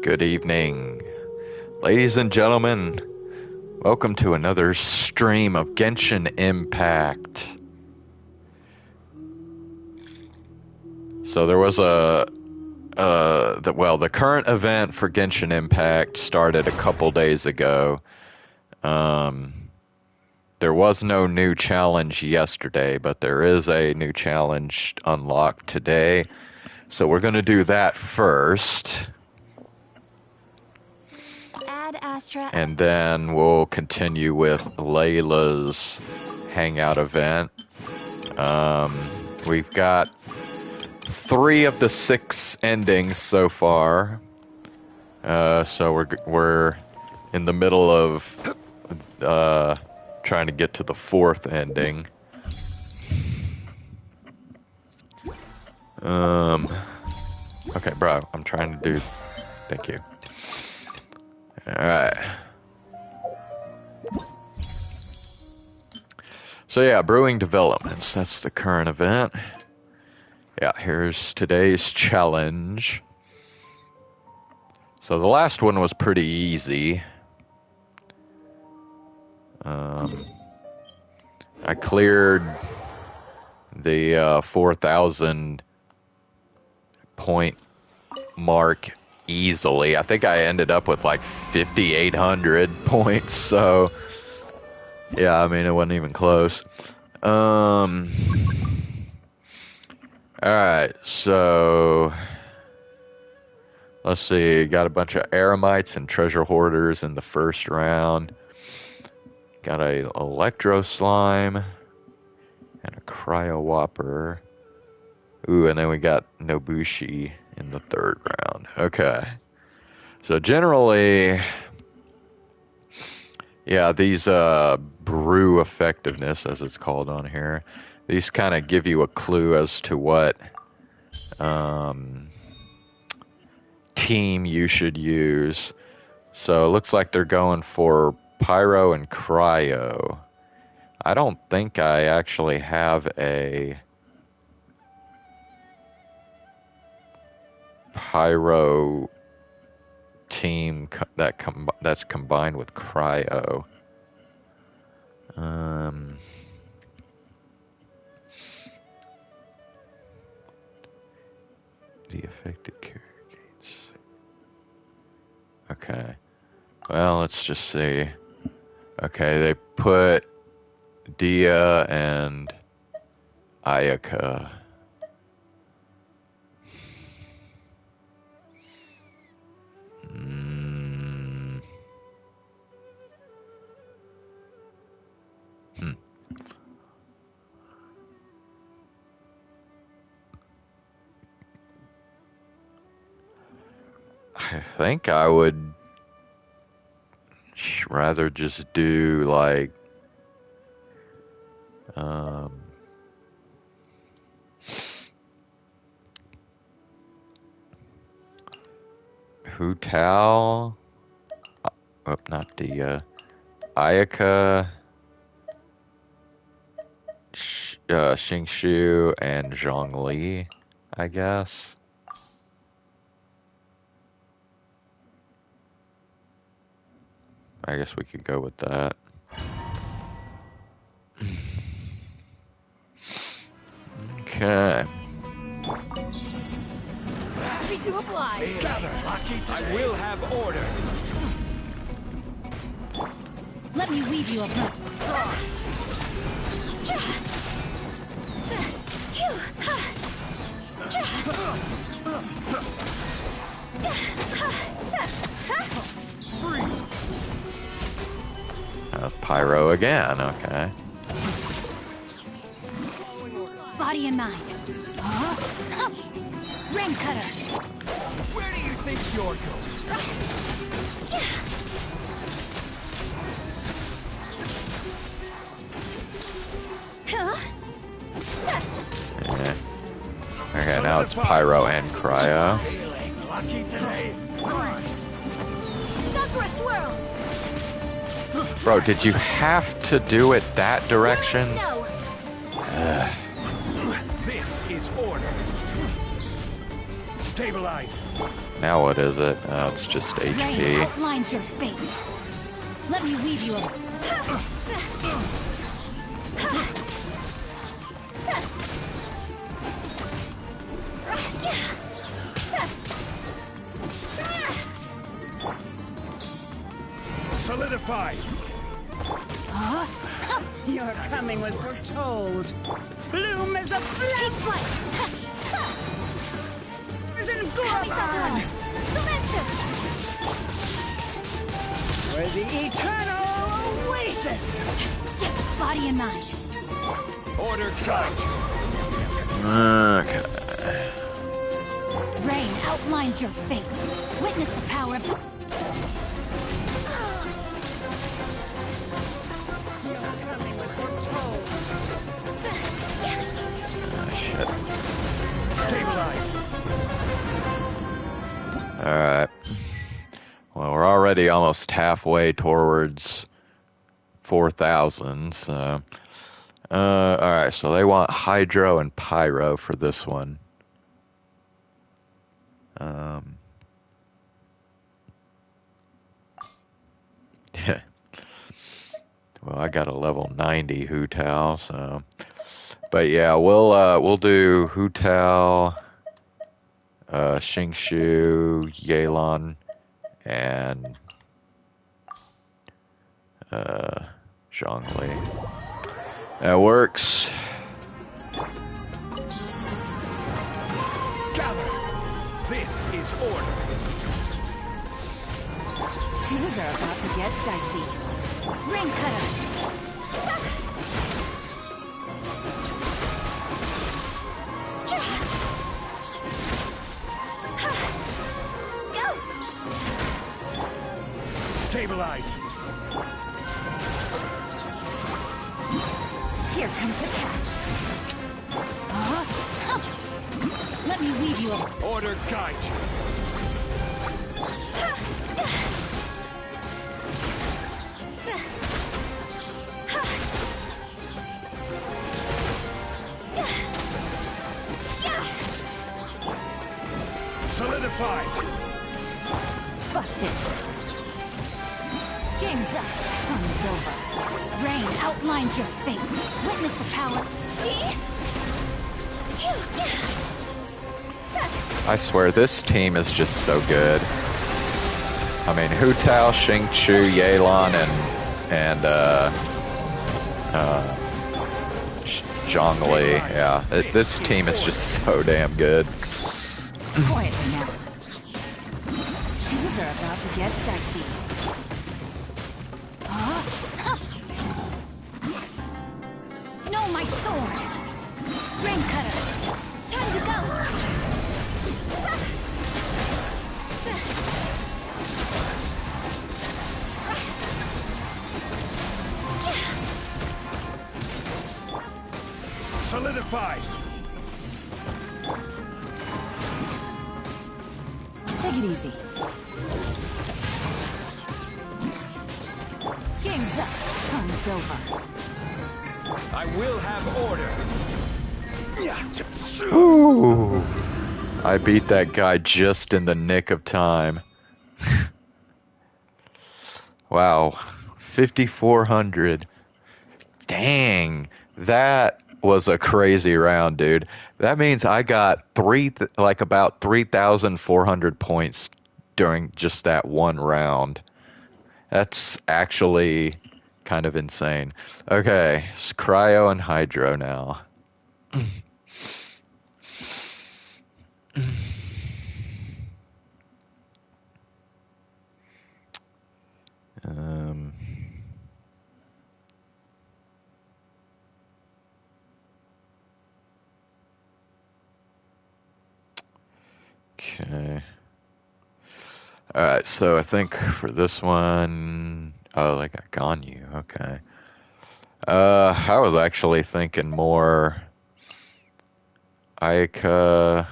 Good evening, ladies and gentlemen. Welcome to another stream of Genshin Impact. So there was the current event for Genshin Impact started a couple days ago. There was no new challenge yesterday, but there is a new challenge unlocked today. So we're going to do that first. And then we'll continue with Layla's hangout event. We've got 3 of the 6 endings so far. So we're in the middle of trying to get to the 4th ending. Okay, bro, I'm trying to do. Thank you. Alright. So yeah, brewing developments. That's the current event. Yeah, here's today's challenge. So the last one was pretty easy. I cleared the 4,000 point mark easily. I think I ended up with like 5,800 points, so yeah, I mean, it wasn't even close. Alright, so let's see, got a bunch of Eremites and treasure hoarders in the first round. Got a Electro Slime and a Cryo Whopper. Ooh, and then we got Nobushi in the 3rd round. Okay. So generally, yeah, these brew effectiveness, as it's called on here, these kind of give you a clue as to what team you should use. So it looks like they're going for Pyro and Cryo. I don't think I actually have a Pyro team that's combined with Cryo. The affected character gains. Okay. Well, let's just see. Okay, they put Dia and Ayaka. I think I would rather just do like Hu Tao, not the Ayaka, Xingshu, and Zhongli, I guess. I guess we could go with that. Okay. Happy to oblige. I will have order. Let me weave you a net. Pyro again, okay. Body and mind. Ram cutter. Where do you think you're going? Yeah. Okay, now it's Pyro and Cryo. Feeling lucky today. Sakura swirl. Bro, did you have to do it that direction? This is order. Stabilize. Now what is it? Oh, it's just Rain HP. outlines your fate. Let me weave you a... Solidify! Your coming was foretold. Bloom as a Take flame flight! in Kami-Sato! Gorban, Sometsu! for the eternal oasis. Body and mind. Order guide! Okay. Rain outlines your fate. Witness the power of... Your coming was foretold. Oh, shit. Stabilize! Alright. Well, we're already almost halfway towards 4,000, so... alright, so they want Hydro and Pyro for this one. Yeah. Well, I got a level 90 Hu Tao, so... But yeah, we'll do Hu Tao, Xingshu, Yelan, and Zhongli. That works. Gather! This is order! Things are about to get dicey. Ring cutter. Stabilize! Here comes the catch. Let me weave you a... Order guide you! Solidify! Busted. Game's up. Fun's over. Rain outlines your fate. Witness the power. I swear, this team is just so good. I mean, Hu Tao, Xingqiu, Yelan, and Zhongli. Yeah, this team is just so damn good. Quietly now. Things are about to get dicey. No, my sword! Ring cutter! Time to go! Solidify! Take it easy. Game's up. Fun's over. I will have order! Ooh, I beat that guy just in the nick of time. Wow, 5,400. Dang, that was a crazy round, dude. That means I got about 3,400 points during just that one round. That's actually kind of insane. Okay, it's Cryo and Hydro now. Okay. Alright, so I think for this one... Oh, they got Ganyu, okay. I was actually thinking more... Ayaka...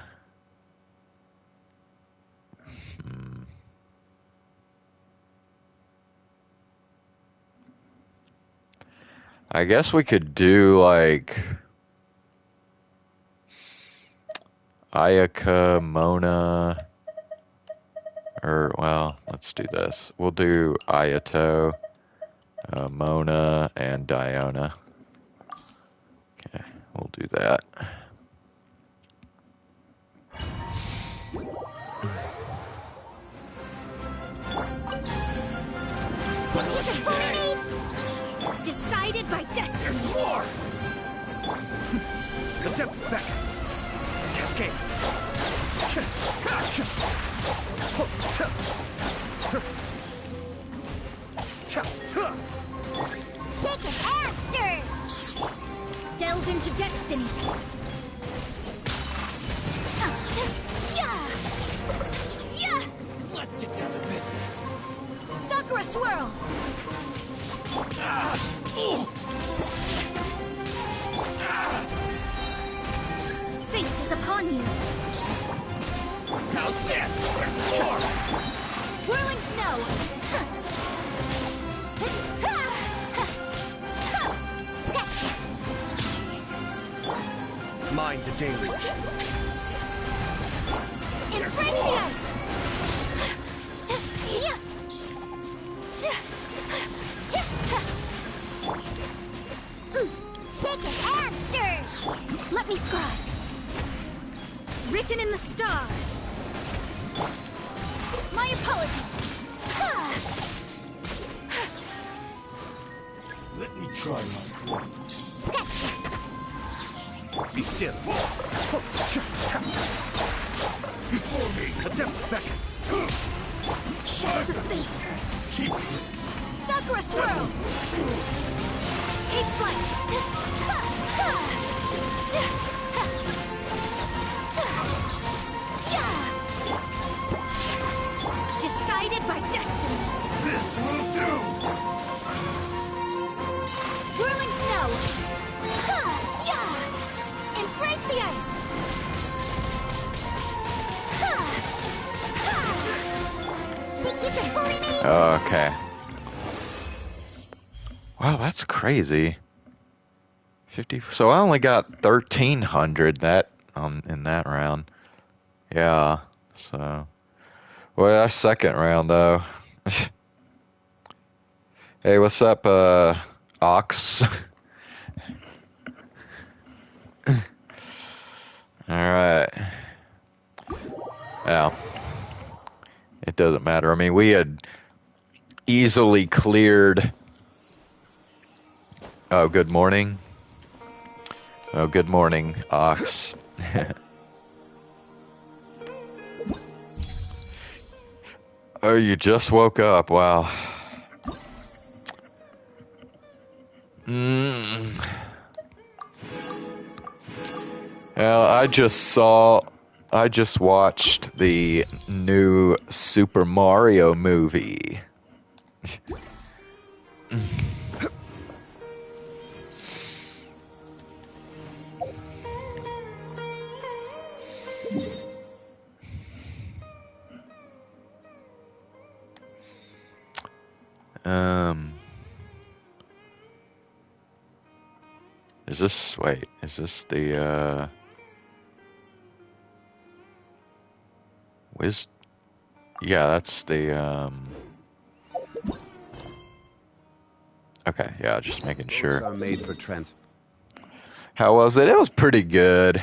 I guess we could do, like... Ayaka, Mona... Or, well, let's do this. We'll do Ayato, Mona, and Diona. Okay, we'll do that. Decided by destiny. War! The depths back. Cascade. Shaken and stirred. Delve into destiny. Yeah. Let's get down to business. Sakura swirl. Fate is upon you. How's this? War! Whirling snow. Sketch. Mind the deluge. Embrace the ice. Shaken and stirred. Let me scribe. Written in the stars. My apologies. Let me try my point. Sketch. Be still. Before me, the depths beckon. Shadows of fate. Cheap tricks. Sakura swirl. Take flight. Decided by destiny. This will do! Whirling snow. Embrace the ice. Think you can bully me? Okay. Wow, that's crazy. 50. So I only got 1,300 in that round. Yeah. So, well, that's second round though. Hey, what's up, Ox? All right. Yeah. It doesn't matter. I mean, we had easily cleared. Oh, good morning. Oh, good morning, Ox. Oh, you just woke up. Wow. Well, I just watched the new Super Mario movie. Is this the, yeah, that's the, okay, yeah, just making sure. Are made for How was it? It was pretty good.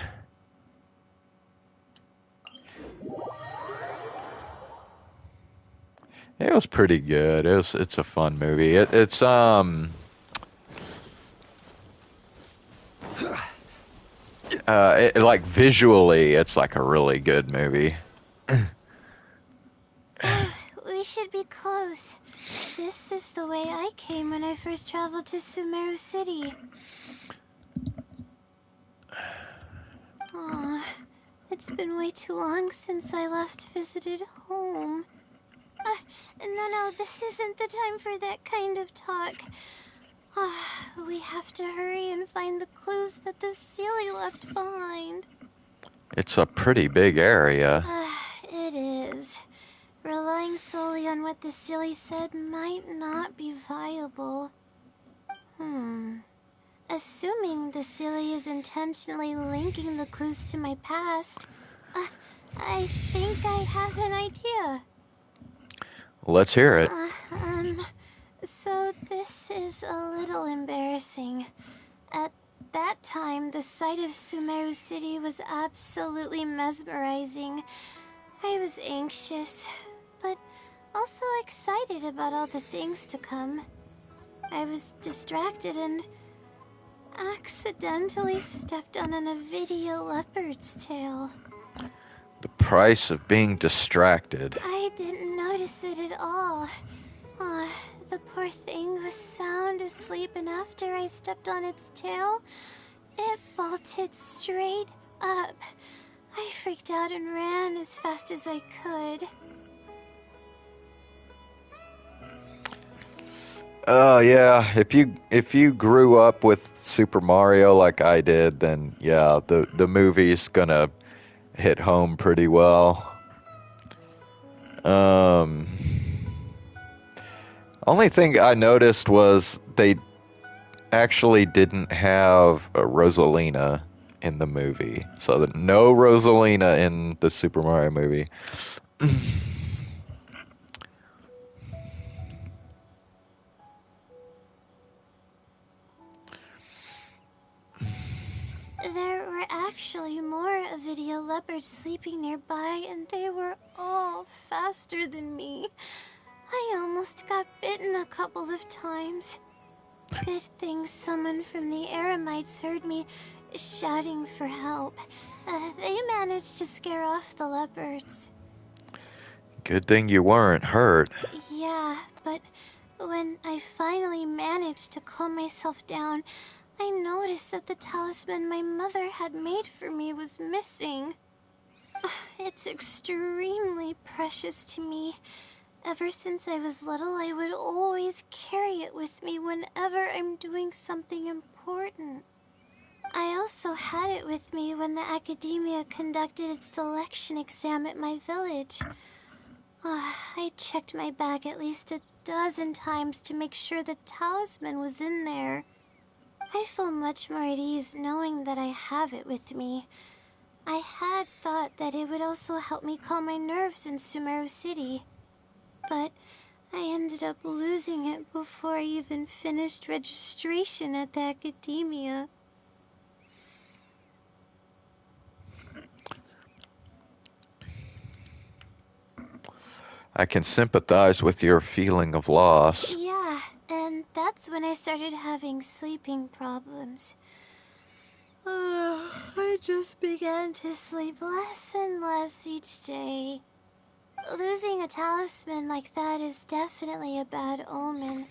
It was pretty good. It's a fun movie. It's like visually, it's like a really good movie. We should be close. This is the way I came when I first traveled to Sumeru City. Aw, it's been way too long since I last visited home. No, this isn't the time for that kind of talk. We have to hurry and find the clues that the Sealy left behind. It's a pretty big area. It is. Relying solely on what the Sealy said might not be viable. Assuming the Sealy is intentionally linking the clues to my past, I think I have an idea. Let's hear it. So this is a little embarrassing. At that time, the sight of Sumeru City was absolutely mesmerizing. I was anxious, but also excited about all the things to come. I was distracted and accidentally stepped on an Avidia leopard's tail. The price of being distracted. I didn't notice it at all. The poor thing was sound asleep, and after I stepped on its tail, it bolted straight up. I freaked out and ran as fast as I could. Oh yeah, if you grew up with Super Mario like I did, then yeah, the movie's gonna hit home pretty well. Only thing I noticed was they actually didn't have a Rosalina in the movie. So no Rosalina in the Super Mario movie. There were actually more Avidia leopards sleeping nearby, and they were all faster than me. I almost got bitten a couple of times. Good thing someone from the Eremites heard me shouting for help. They managed to scare off the leopards. Good thing you weren't hurt. Yeah, but when I finally managed to calm myself down, I noticed that the talisman my mother had made for me was missing. It's extremely precious to me. Ever since I was little, I would always carry it with me whenever I'm doing something important. I also had it with me when the academia conducted its selection exam at my village. I checked my bag at least a dozen times to make sure the talisman was in there. I feel much more at ease knowing that I have it with me. I had thought that it would also help me calm my nerves in Sumeru City, but I ended up losing it before I even finished registration at the academia. I can sympathize with your feeling of loss. Yeah, and that's when I started having sleeping problems. I just began to sleep less and less each day. Losing a talisman like that is definitely a bad omen.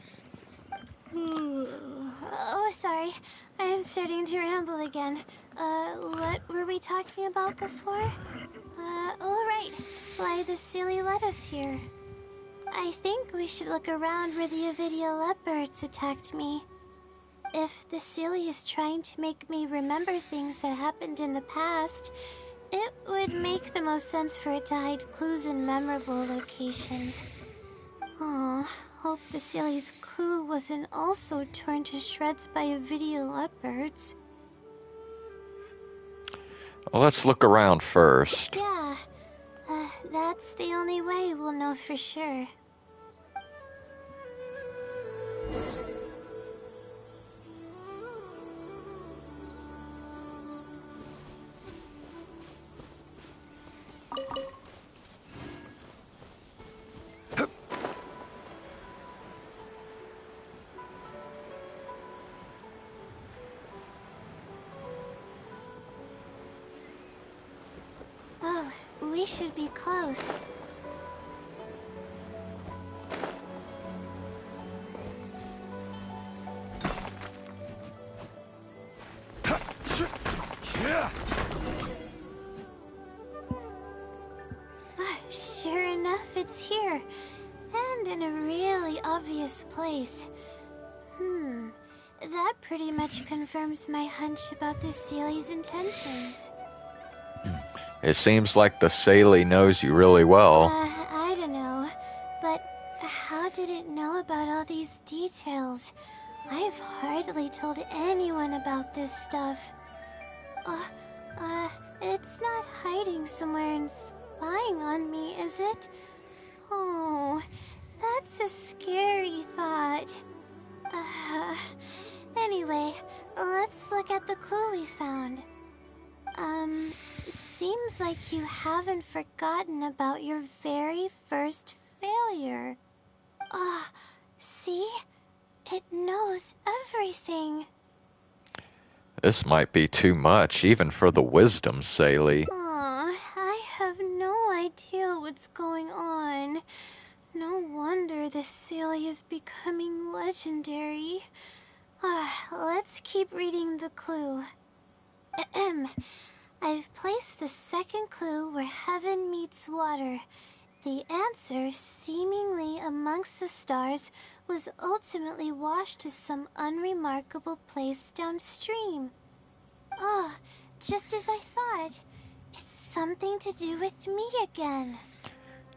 Oh, sorry. I'm starting to ramble again. What were we talking about before? Oh, right. Why the silly led us here. I think we should look around where the Avidia leopards attacked me. If the Sealy is trying to make me remember things that happened in the past, it would make the most sense for it to hide clues in memorable locations. Aw, hope the Sealy's clue wasn't also torn to shreds by Avidia leopards. Well, let's look around first. Yeah, that's the only way we'll know for sure. Oh, we should be close. Sure enough, it's here. And in a really obvious place. That pretty much confirms my hunch about the Sealy's intentions. It seems like the Saley knows you really well. I don't know. But how did it know about all these details? I've hardly told anyone about this stuff. It's not hiding somewhere and spying on me, is it? Oh, like you haven't forgotten about your very first failure. See? It knows everything. This might be too much, even for the wisdom, Saley. I have no idea what's going on. No wonder the Saley is becoming legendary. Let's keep reading the clue. I've placed the second clue where heaven meets water. The answer, seemingly amongst the stars, was ultimately washed to some unremarkable place downstream. Just as I thought. It's something to do with me again.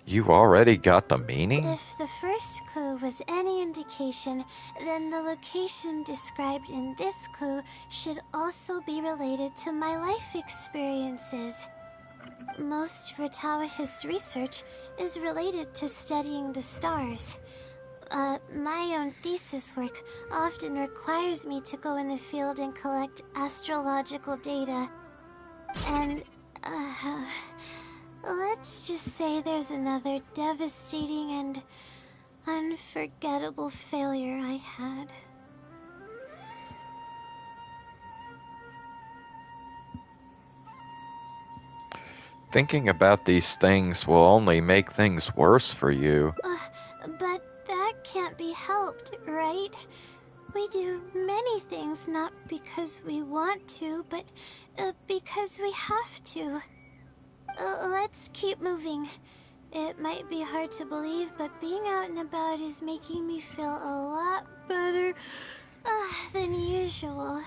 You already got the meaning? If the first clue was any indication, then the location described in this clue should also be related to my life experiences. Most Ratawa's research is related to studying the stars. My own thesis work often requires me to go in the field and collect astrological data. And, let's just say there's another devastating and unforgettable failure I had. Thinking about these things will only make things worse for you. But that can't be helped, right? We do many things not because we want to, but because we have to. Let's keep moving. It might be hard to believe, but being out and about is making me feel a lot better than usual.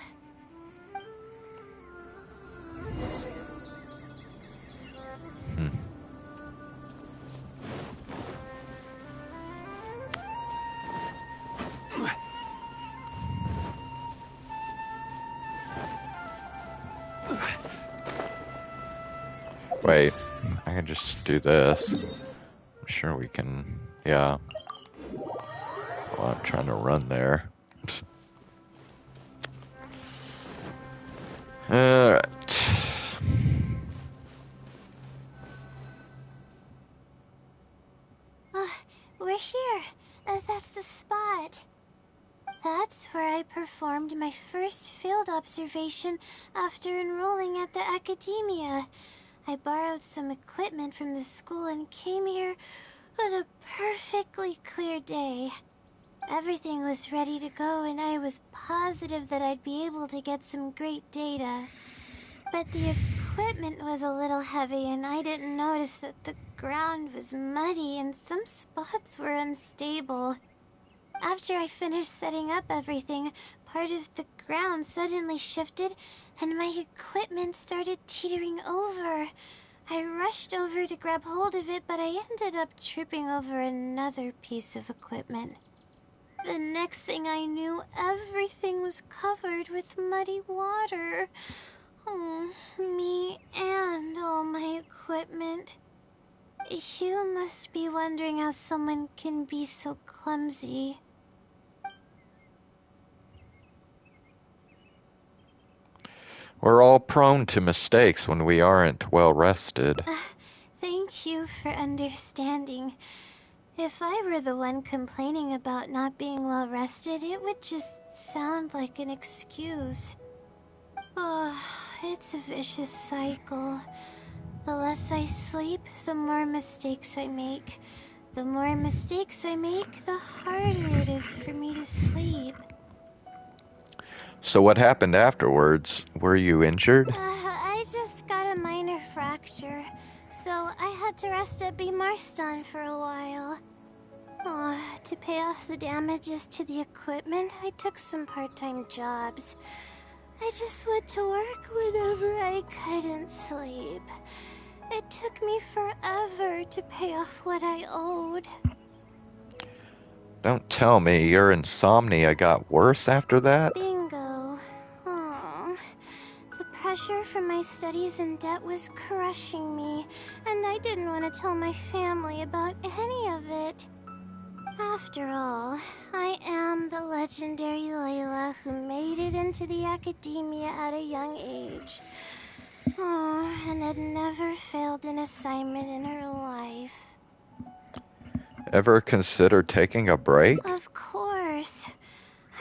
Wait, I can just do this. I'm sure we can, yeah. Well, I'm trying to run there. Alright. We're here. That's the spot. That's where I performed my first field observation after enrolling at the academia. I borrowed some equipment from the school and came here on a perfectly clear day. Everything was ready to go and I was positive that I'd be able to get some great data. But the equipment was a little heavy and I didn't notice that the ground was muddy and some spots were unstable. After I finished setting up everything, part of the ground suddenly shifted and my equipment started teetering over. I rushed over to grab hold of it, but I ended up tripping over another piece of equipment. The next thing I knew, everything was covered with muddy water. Me and all my equipment. You must be wondering how someone can be so clumsy. We're all prone to mistakes when we aren't well rested. Thank you for understanding. If I were the one complaining about not being well rested, it would just sound like an excuse. It's a vicious cycle. The less I sleep, the more mistakes I make. The more mistakes I make, the harder it is for me to sleep. So what happened afterwards? Were you injured? I just got a minor fracture, so I had to rest at B. Marston for a while. To pay off the damages to the equipment, I took some part-time jobs. I just went to work whenever I couldn't sleep. It took me forever to pay off what I owed. Don't tell me your insomnia got worse after that? Bingo. The pressure from my studies and debt was crushing me, and I didn't want to tell my family about any of it. After all, I am the legendary Layla who made it into the academia at a young age. Oh, and had never failed an assignment in her life. Ever considered taking a break? Of course.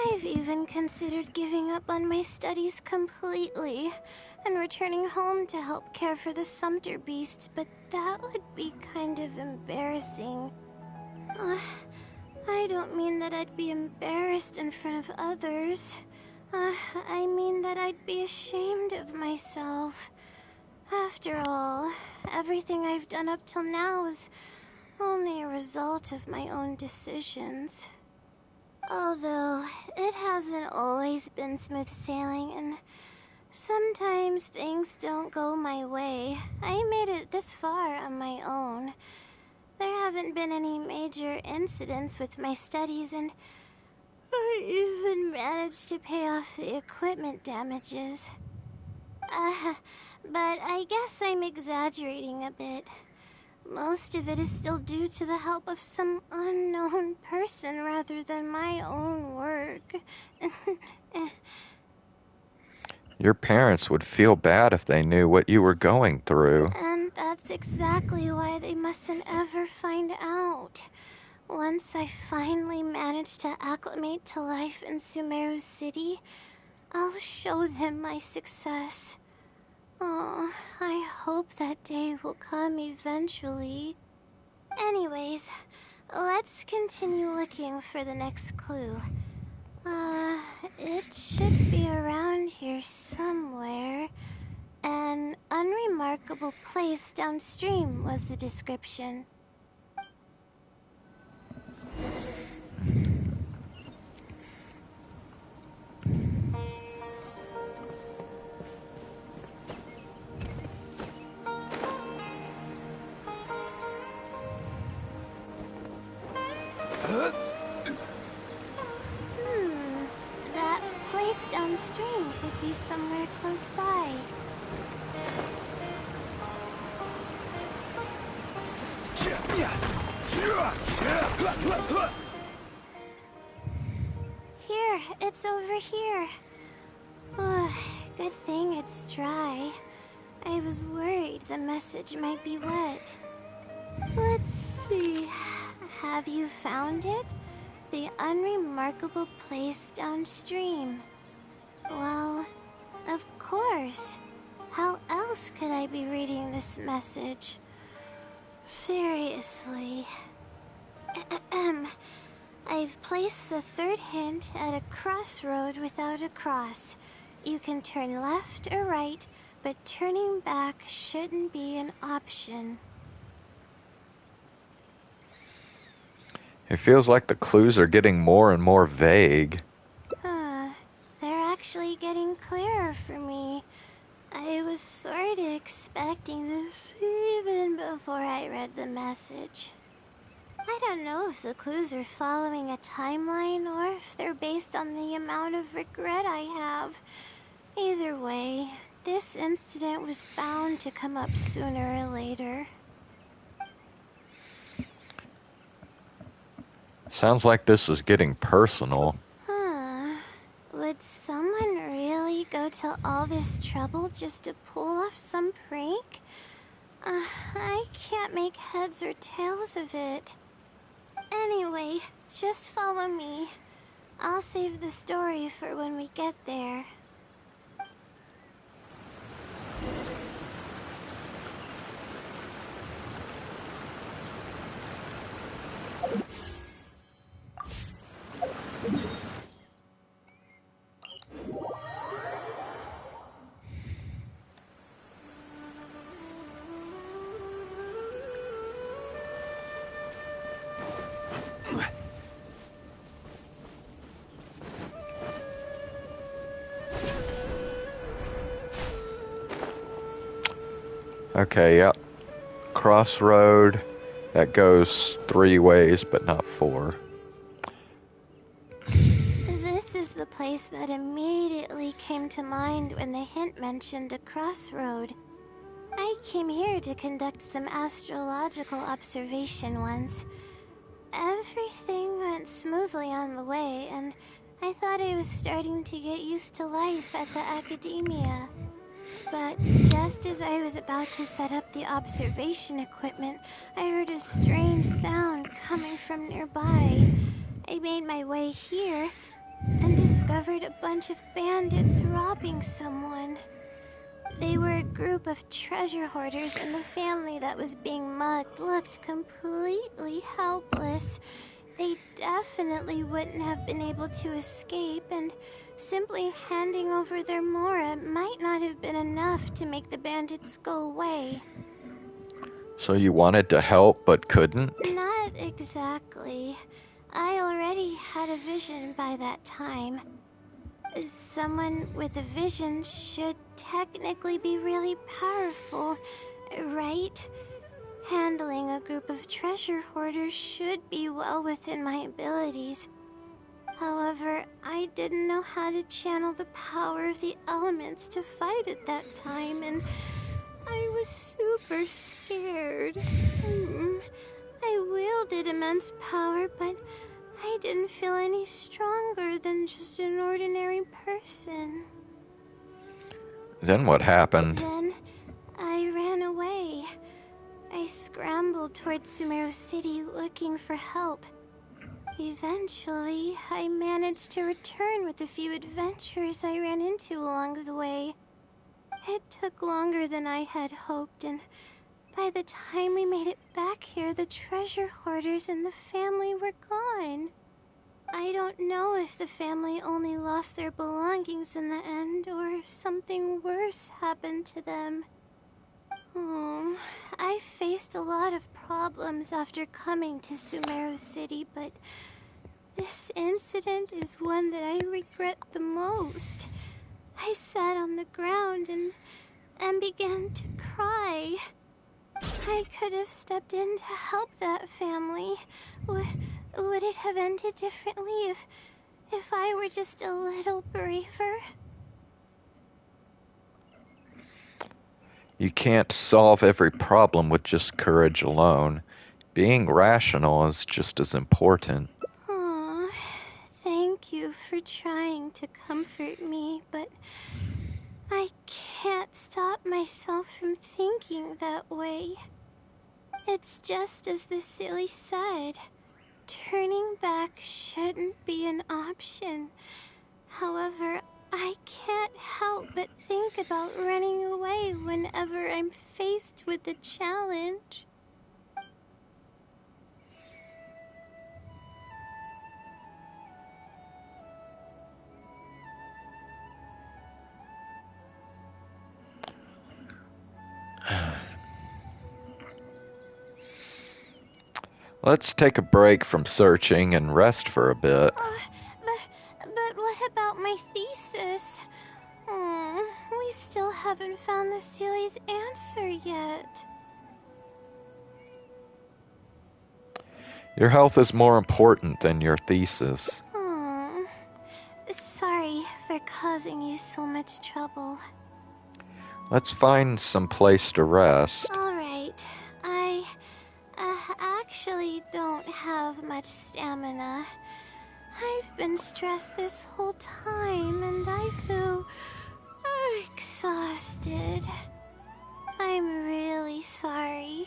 I've even considered giving up on my studies completely and returning home to help care for the Sumter beast, but that would be kind of embarrassing. I don't mean that I'd be embarrassed in front of others. I mean that I'd be ashamed of myself. After all, everything I've done up till now is only a result of my own decisions. Although, it hasn't always been smooth sailing, and sometimes things don't go my way. I made it this far on my own. There haven't been any major incidents with my studies, and I even managed to pay off the equipment damages. But I guess I'm exaggerating a bit. Most of it is still due to the help of some unknown person rather than my own work. Your parents would feel bad if they knew what you were going through. And that's exactly why they mustn't ever find out. Once I finally manage to acclimate to life in Sumeru City, I'll show them my success. Oh, I hope that day will come eventually. Anyways, let's continue looking for the next clue. It should be around here somewhere. An unremarkable place downstream was the description. That place downstream could be somewhere close by. Here, it's over here. Good thing it's dry. I was worried the message might be wet. Let's see. Have you found it? The unremarkable place downstream. Well, of course. How else could I be reading this message? Seriously. I've placed the third hint at a crossroad without a cross. You can turn left or right, but turning back shouldn't be an option. It feels like the clues are getting more and more vague. They're actually getting clearer for me. I was sort of expecting this even before I read the message. I don't know if the clues are following a timeline or if they're based on the amount of regret I have. Either way, this incident was bound to come up sooner or later. Sounds like this is getting personal. Would someone really go to all this trouble just to pull off some prank? I can't make heads or tails of it. Anyway, just follow me. I'll save the story for when we get there. Okay, yep. Crossroad that goes 3 ways, but not 4. This is the place that immediately came to mind when the hint mentioned a crossroad. I came here to conduct some astrological observation once. Everything went smoothly on the way, and I thought I was starting to get used to life at the academia. But just as I was about to set up the observation equipment, I heard a strange sound coming from nearby. I made my way here and discovered a bunch of bandits robbing someone. They were a group of treasure hoarders, and the family that was being mugged looked completely helpless. They definitely wouldn't have been able to escape, and simply handing over their Mora might not have been enough to make the bandits go away. So you wanted to help but couldn't? Not exactly. I already had a vision by that time. Someone with a vision should technically be really powerful, right? Handling a group of treasure hoarders should be well within my abilities. However, I didn't know how to channel the power of the elements to fight at that time, and I was super scared. I wielded immense power, but I didn't feel any stronger than just an ordinary person. Then what happened? Then I ran away. I scrambled towards Sumeru City looking for help. Eventually, I managed to return with a few adventures I ran into along the way. It took longer than I had hoped, and by the time we made it back here, the treasure hoarders and the family were gone. I don't know if the family only lost their belongings in the end, or if something worse happened to them. I faced a lot of problems after coming to Sumeru City, but this incident is one that I regret the most. I sat on the ground and began to cry. I could have stepped in to help that family. Would it have ended differently if I were just a little braver? You can't solve every problem with just courage alone. Being rational is just as important. Aw, thank you for trying to comfort me, but I can't stop myself from thinking that way. It's just as the silly said. Turning back shouldn't be an option. However, I can't help but think about running away whenever I'm faced with a challenge. Let's take a break from searching and rest for a bit. But what about my thesis? We still haven't found the Sealy's answer yet. Your health is more important than your thesis. Sorry for causing you so much trouble. Let's find some place to rest. Alright, I actually don't have much stamina. I've been stressed this whole time and I feel exhausted. I'm really sorry.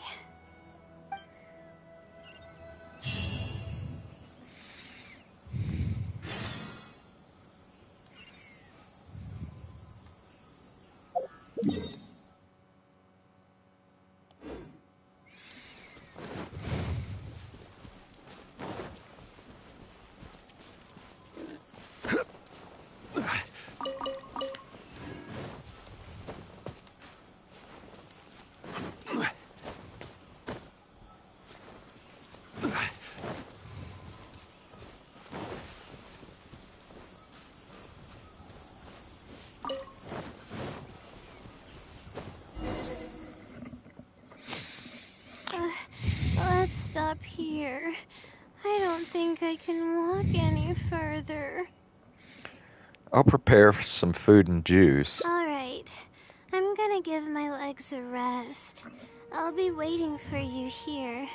Let's stop here. I don't think I can walk any further. I'll prepare some food and juice. Alright, I'm gonna give my legs a rest. I'll be waiting for you here.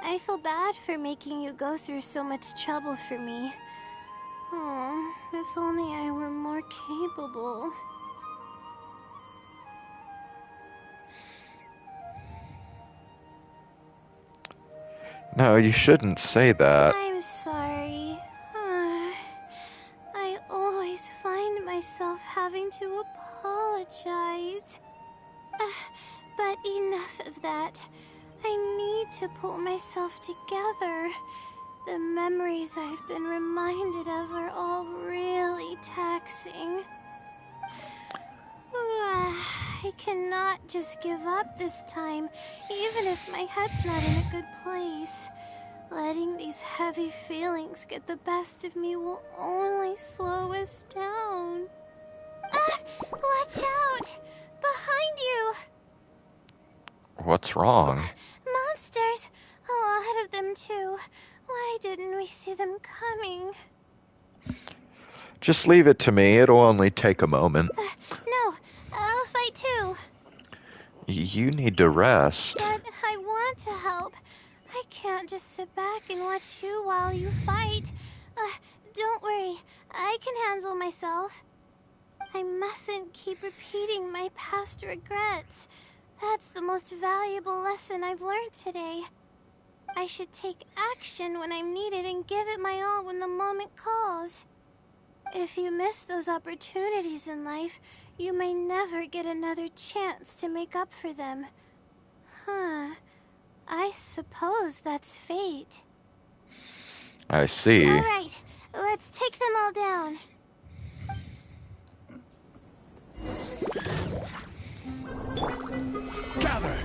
I feel bad for making you go through so much trouble for me. If only I were more capable. No, you shouldn't say that. I'm sorry. I always find myself having to apologize. But enough of that. I need to pull myself together. The memories I've been reminded of are all really taxing. I cannot just give up this time, even if my head's not in a good place. Letting these heavy feelings get the best of me will only slow us down. Watch out! Behind you! What's wrong? Monsters! A lot of them too. Why didn't we see them coming? Just leave it to me. It'll only take a moment. No, I'll fight too. You need to rest. But I want to help. I can't just sit back and watch you while you fight. Don't worry, I can handle myself. I mustn't keep repeating my past regrets. That's the most valuable lesson I've learned today. I should take action when I'm needed and give it my all when the moment calls. If you miss those opportunities in life, you may never get another chance to make up for them. Huh. I suppose that's fate. I see. All right, let's take them all down. Gather!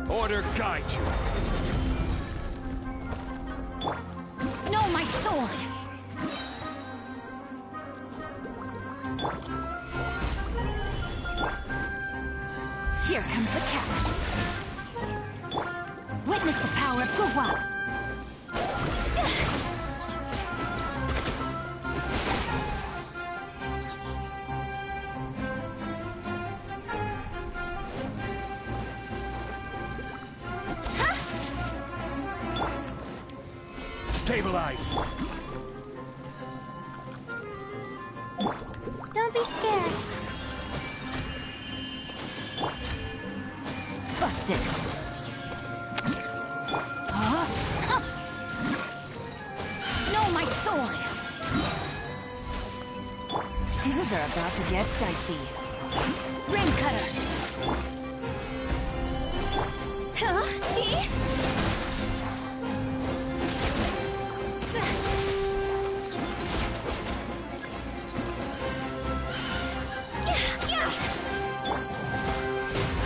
Order guide you. No, my sword! Here comes the catch. Witness the power of Gugwa. Stabilize. Don't be scared. Busted. Huh? Huh. No, my sword! Things are about to get dicey. Ring cutter. Huh? See?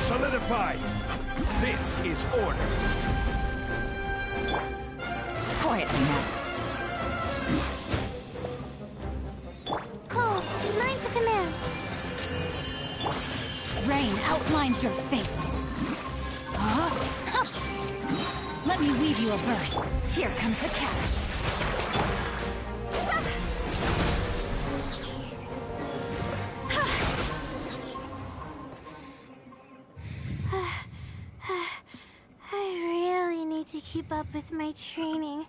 Solidify. This is order. Quietly now. Cole, line to command. Rain outlines your fate. Huh? Huh. Let me weave you a verse. Here comes the catch. I really need to keep up with my training.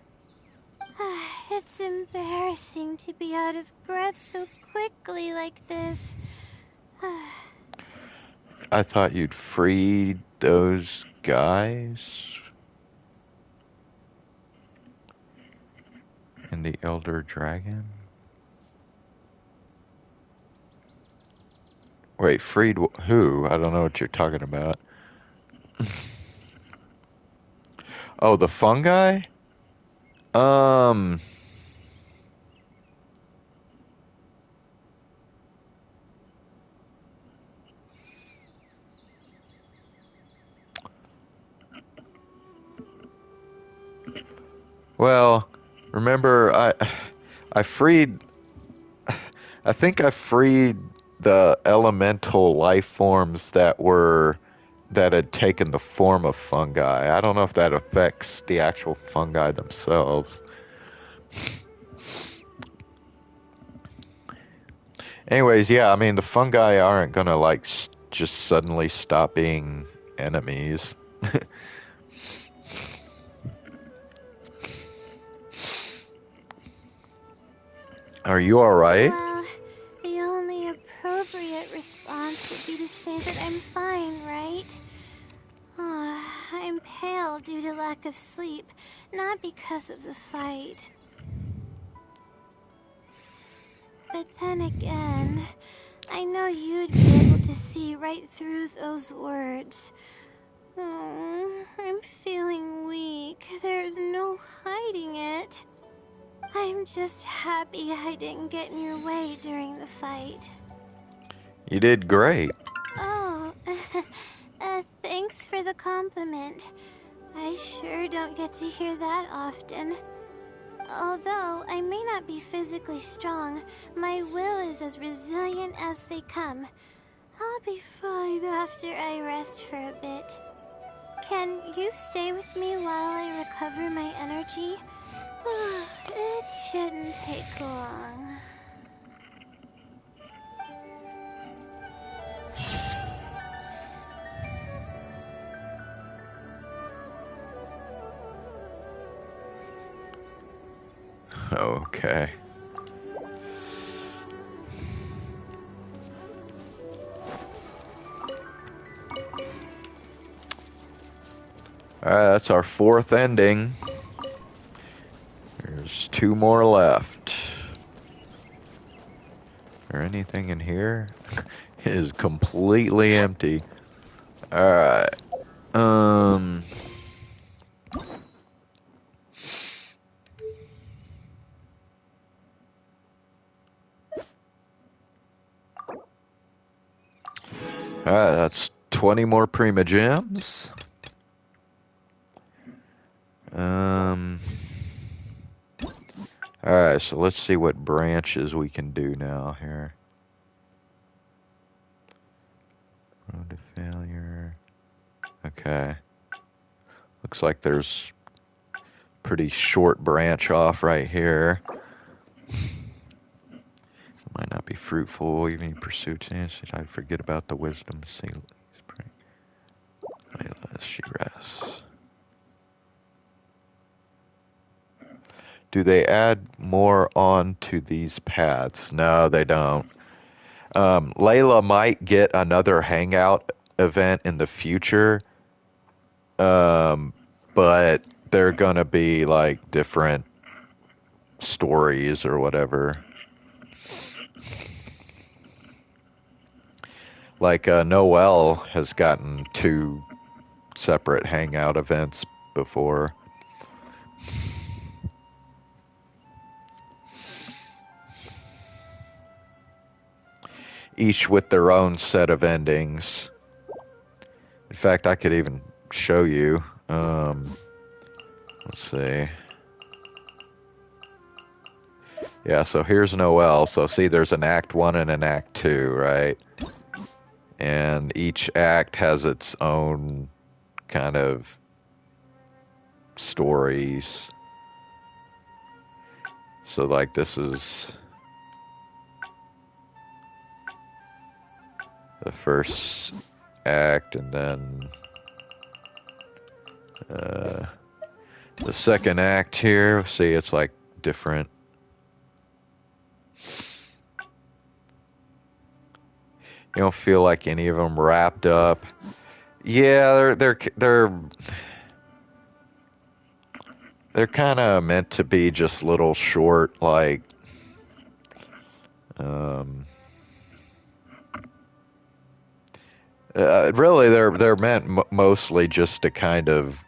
It's embarrassing to be out of breath so quickly like this. I thought you'd freed those guys. And the Elder Dragon? Wait, freed who? I don't know what you're talking about. Oh, the fungi? Well, remember I freed I think I freed the elemental life forms that had taken the form of fungi. I don't know if that affects the actual fungi themselves. Anyways, yeah, I mean, the fungi aren't gonna, like, just suddenly stop being enemies. Are you alright? Well, the only appropriate response would be to say that I'm fine, right? I'm pale due to lack of sleep, not because of the fight. But then again, I know you'd be able to see right through those words. I'm feeling weak. There's no hiding it. I'm just happy I didn't get in your way during the fight. You did great. Oh, thanks for the compliment. I sure don't get to hear that often. Although I may not be physically strong, my will is as resilient as they come. I'll be fine after I rest for a bit. Can you stay with me while I recover my energy? It shouldn't take long. Okay. Alright, that's our 4th ending. There's 2 more left. Is there anything in here? It is completely empty. Alright. Alright, that's 20 more Prima Gems. Alright, so let's see what branches we can do now here. Road to failure. Okay. Looks like there's pretty short branch off right here. Might not be fruitful, even pursuits. I forget about the wisdom. Layla, she rests. Do they add more on to these paths? No, they don't. Layla might get another hangout event in the future, but they're gonna be like different stories or whatever. Like Noelle has gotten 2 separate hangout events before. Each with their own set of endings. In fact, I could even show you. Let's see. Yeah, so here's Noelle. So see, there's an Act 1 and an Act 2, right? And each act has its own kind of stories. So like this is the first act, and then the second act here. See, it's like different. You don't feel like any of them wrapped up. Yeah, they're kind of meant to be just little short, like really they're meant mostly just to kind of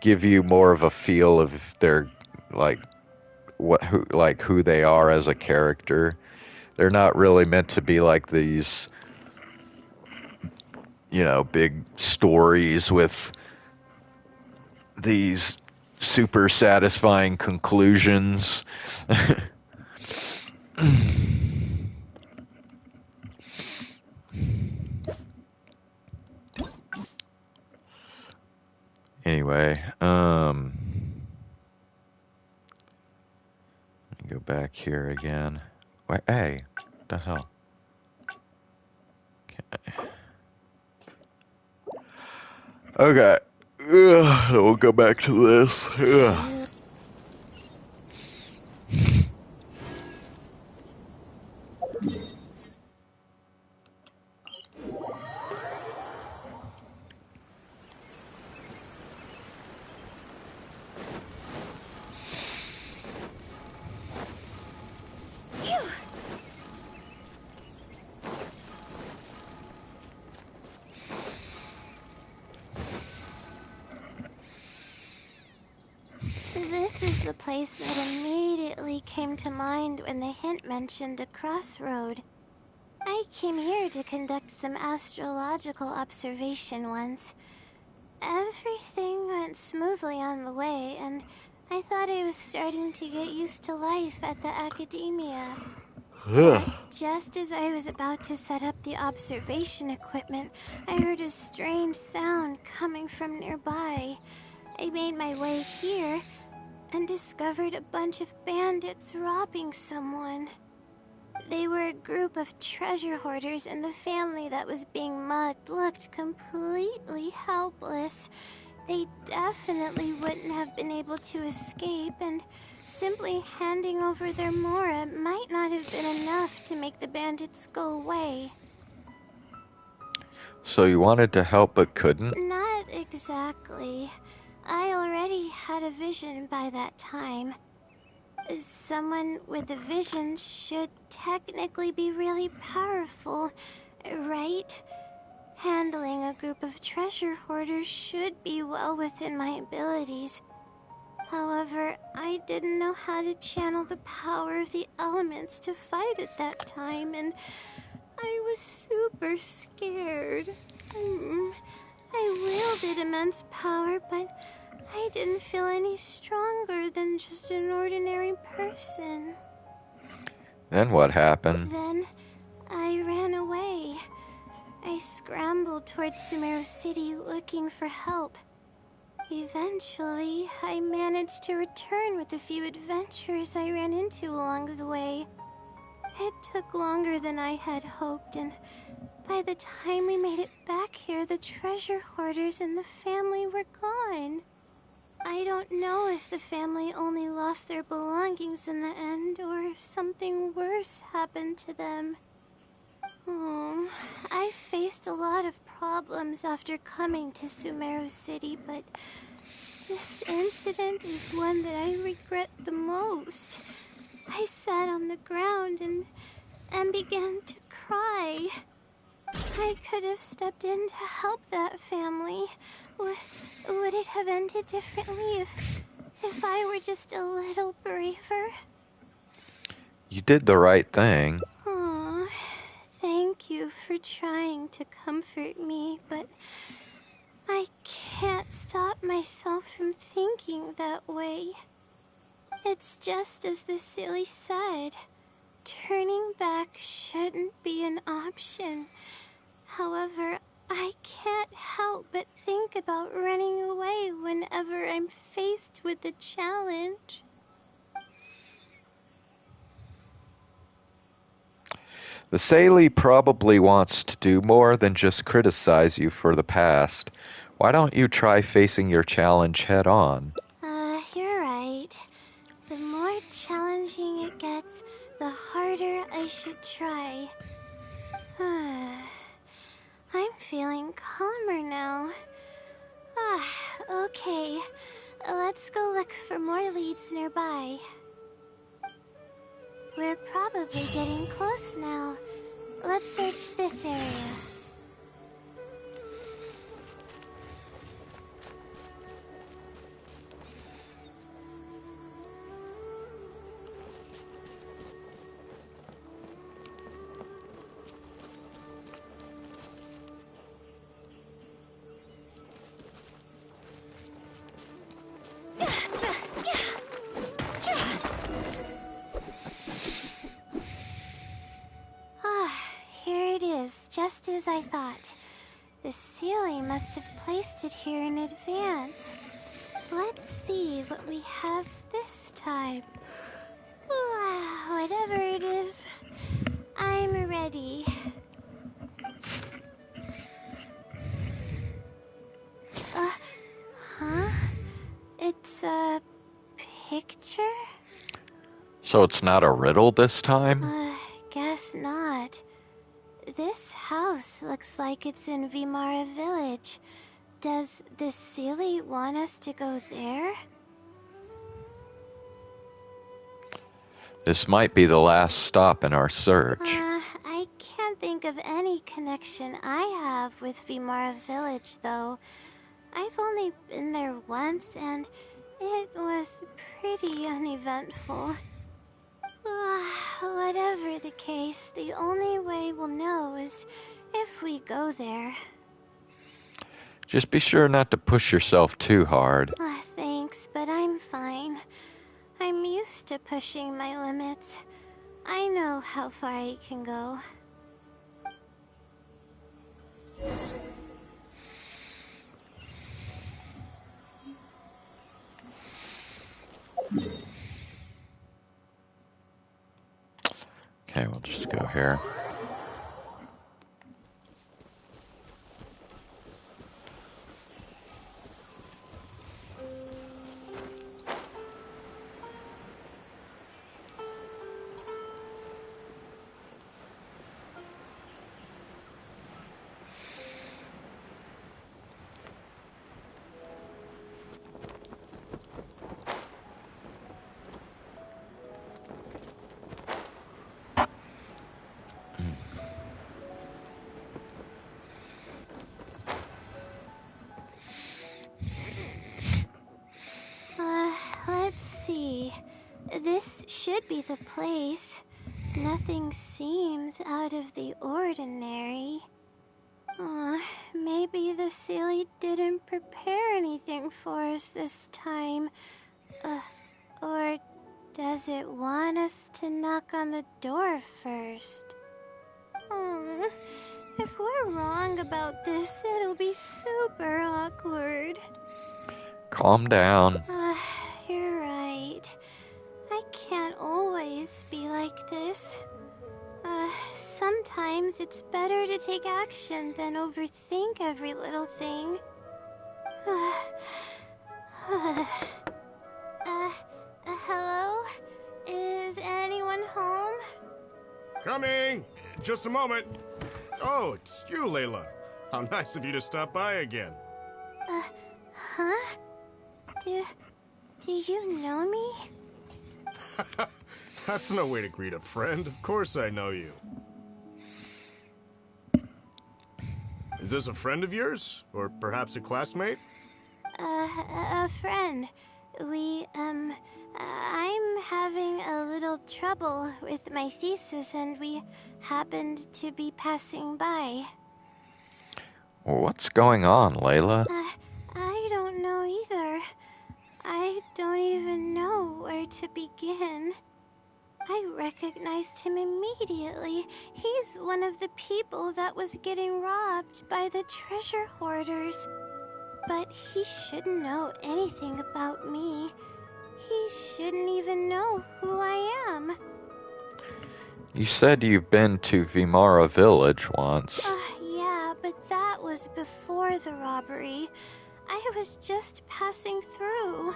give you more of a feel of their like who they are as a character. They're not really meant to be like these, big stories with these super satisfying conclusions. Anyway, back here again. Wait, hey, what the hell? Okay. Ugh, we'll go back to this. Ugh. This is the place that immediately came to mind when the hint mentioned a crossroad. I came here to conduct some astrological observation once. Everything went smoothly on the way, and I thought I was starting to get used to life at the academia. But just as I was about to set up the observation equipment, I heard a strange sound coming from nearby. I made my way here and discovered a bunch of bandits robbing someone. They were a group of treasure hoarders, and the family that was being mugged looked completely helpless. They definitely wouldn't have been able to escape, and simply handing over their Mora might not have been enough to make the bandits go away. So you wanted to help but couldn't? Not exactly. I already had a vision by that time. Someone with a vision should technically be really powerful, right? Handling a group of treasure hoarders should be well within my abilities. However, I didn't know how to channel the power of the elements to fight at that time, and I was super scared. I wielded immense power, but I didn't feel any stronger than just an ordinary person. Then what happened? Then I ran away. I scrambled towards Sumeru City looking for help. Eventually, I managed to return with a few adventurers I ran into along the way. It took longer than I had hoped, and by the time we made it back here, the treasure hoarders and the family were gone. I don't know if the family only lost their belongings in the end, or if something worse happened to them. I faced a lot of problems after coming to Sumeru City, but this incident is one that I regret the most. I sat on the ground and began to cry. I could have stepped in to help that family. Would it have ended differently if I were just a little braver? You did the right thing. Aw, thank you for trying to comfort me, but I can't stop myself from thinking that way. It's just as the silly said. Turning back shouldn't be an option. However, I can't help but think about running away whenever I'm faced with a challenge. The Saley probably wants to do more than just criticize you for the past. Why don't you try facing your challenge head on? You're right. The more challenging it gets, the harder I should try. I'm feeling calmer now. Okay. Let's go look for more leads nearby. We're probably getting close now. Let's search this area. Here it is, just as I thought. The Sealy must have placed it here in advance. Let's see what we have this time. Wow. So it's not a riddle this time? Guess not. This house looks like it's in Vimara Village. Does the Sealy want us to go there? This might be the last stop in our search. I can't think of any connection I have with Vimara Village, though. I've only been there once, and it was pretty uneventful. Whatever the case, the only way we'll know is if we go there. Just be sure not to push yourself too hard. Thanks, but I'm fine. I'm used to pushing my limits. I know how far I can go. Okay, we'll just go here. Let's see. This should be the place. Nothing seems out of the ordinary. Maybe the Sealy didn't prepare anything for us this time. Or does it want us to knock on the door first? If we're wrong about this, it'll be super awkward. Calm down. You're right. I can't always be like this. Sometimes it's better to take action than overthink every little thing. Hello? Is anyone home? Coming! Just a moment. Oh, it's you, Layla. How nice of you to stop by again. Huh? Do you know me? That's no way to greet a friend. Of course I know you. Is this a friend of yours? Or perhaps a classmate? A friend. I'm having a little trouble with my thesis, and we happened to be passing by. What's going on, Layla? I don't know either. I don't even know where to begin. I recognized him immediately. He's one of the people that was getting robbed by the treasure hoarders. But he shouldn't know anything about me. He shouldn't even know who I am. You said you've been to Vimara Village once. Yeah, but that was before the robbery. I was just passing through.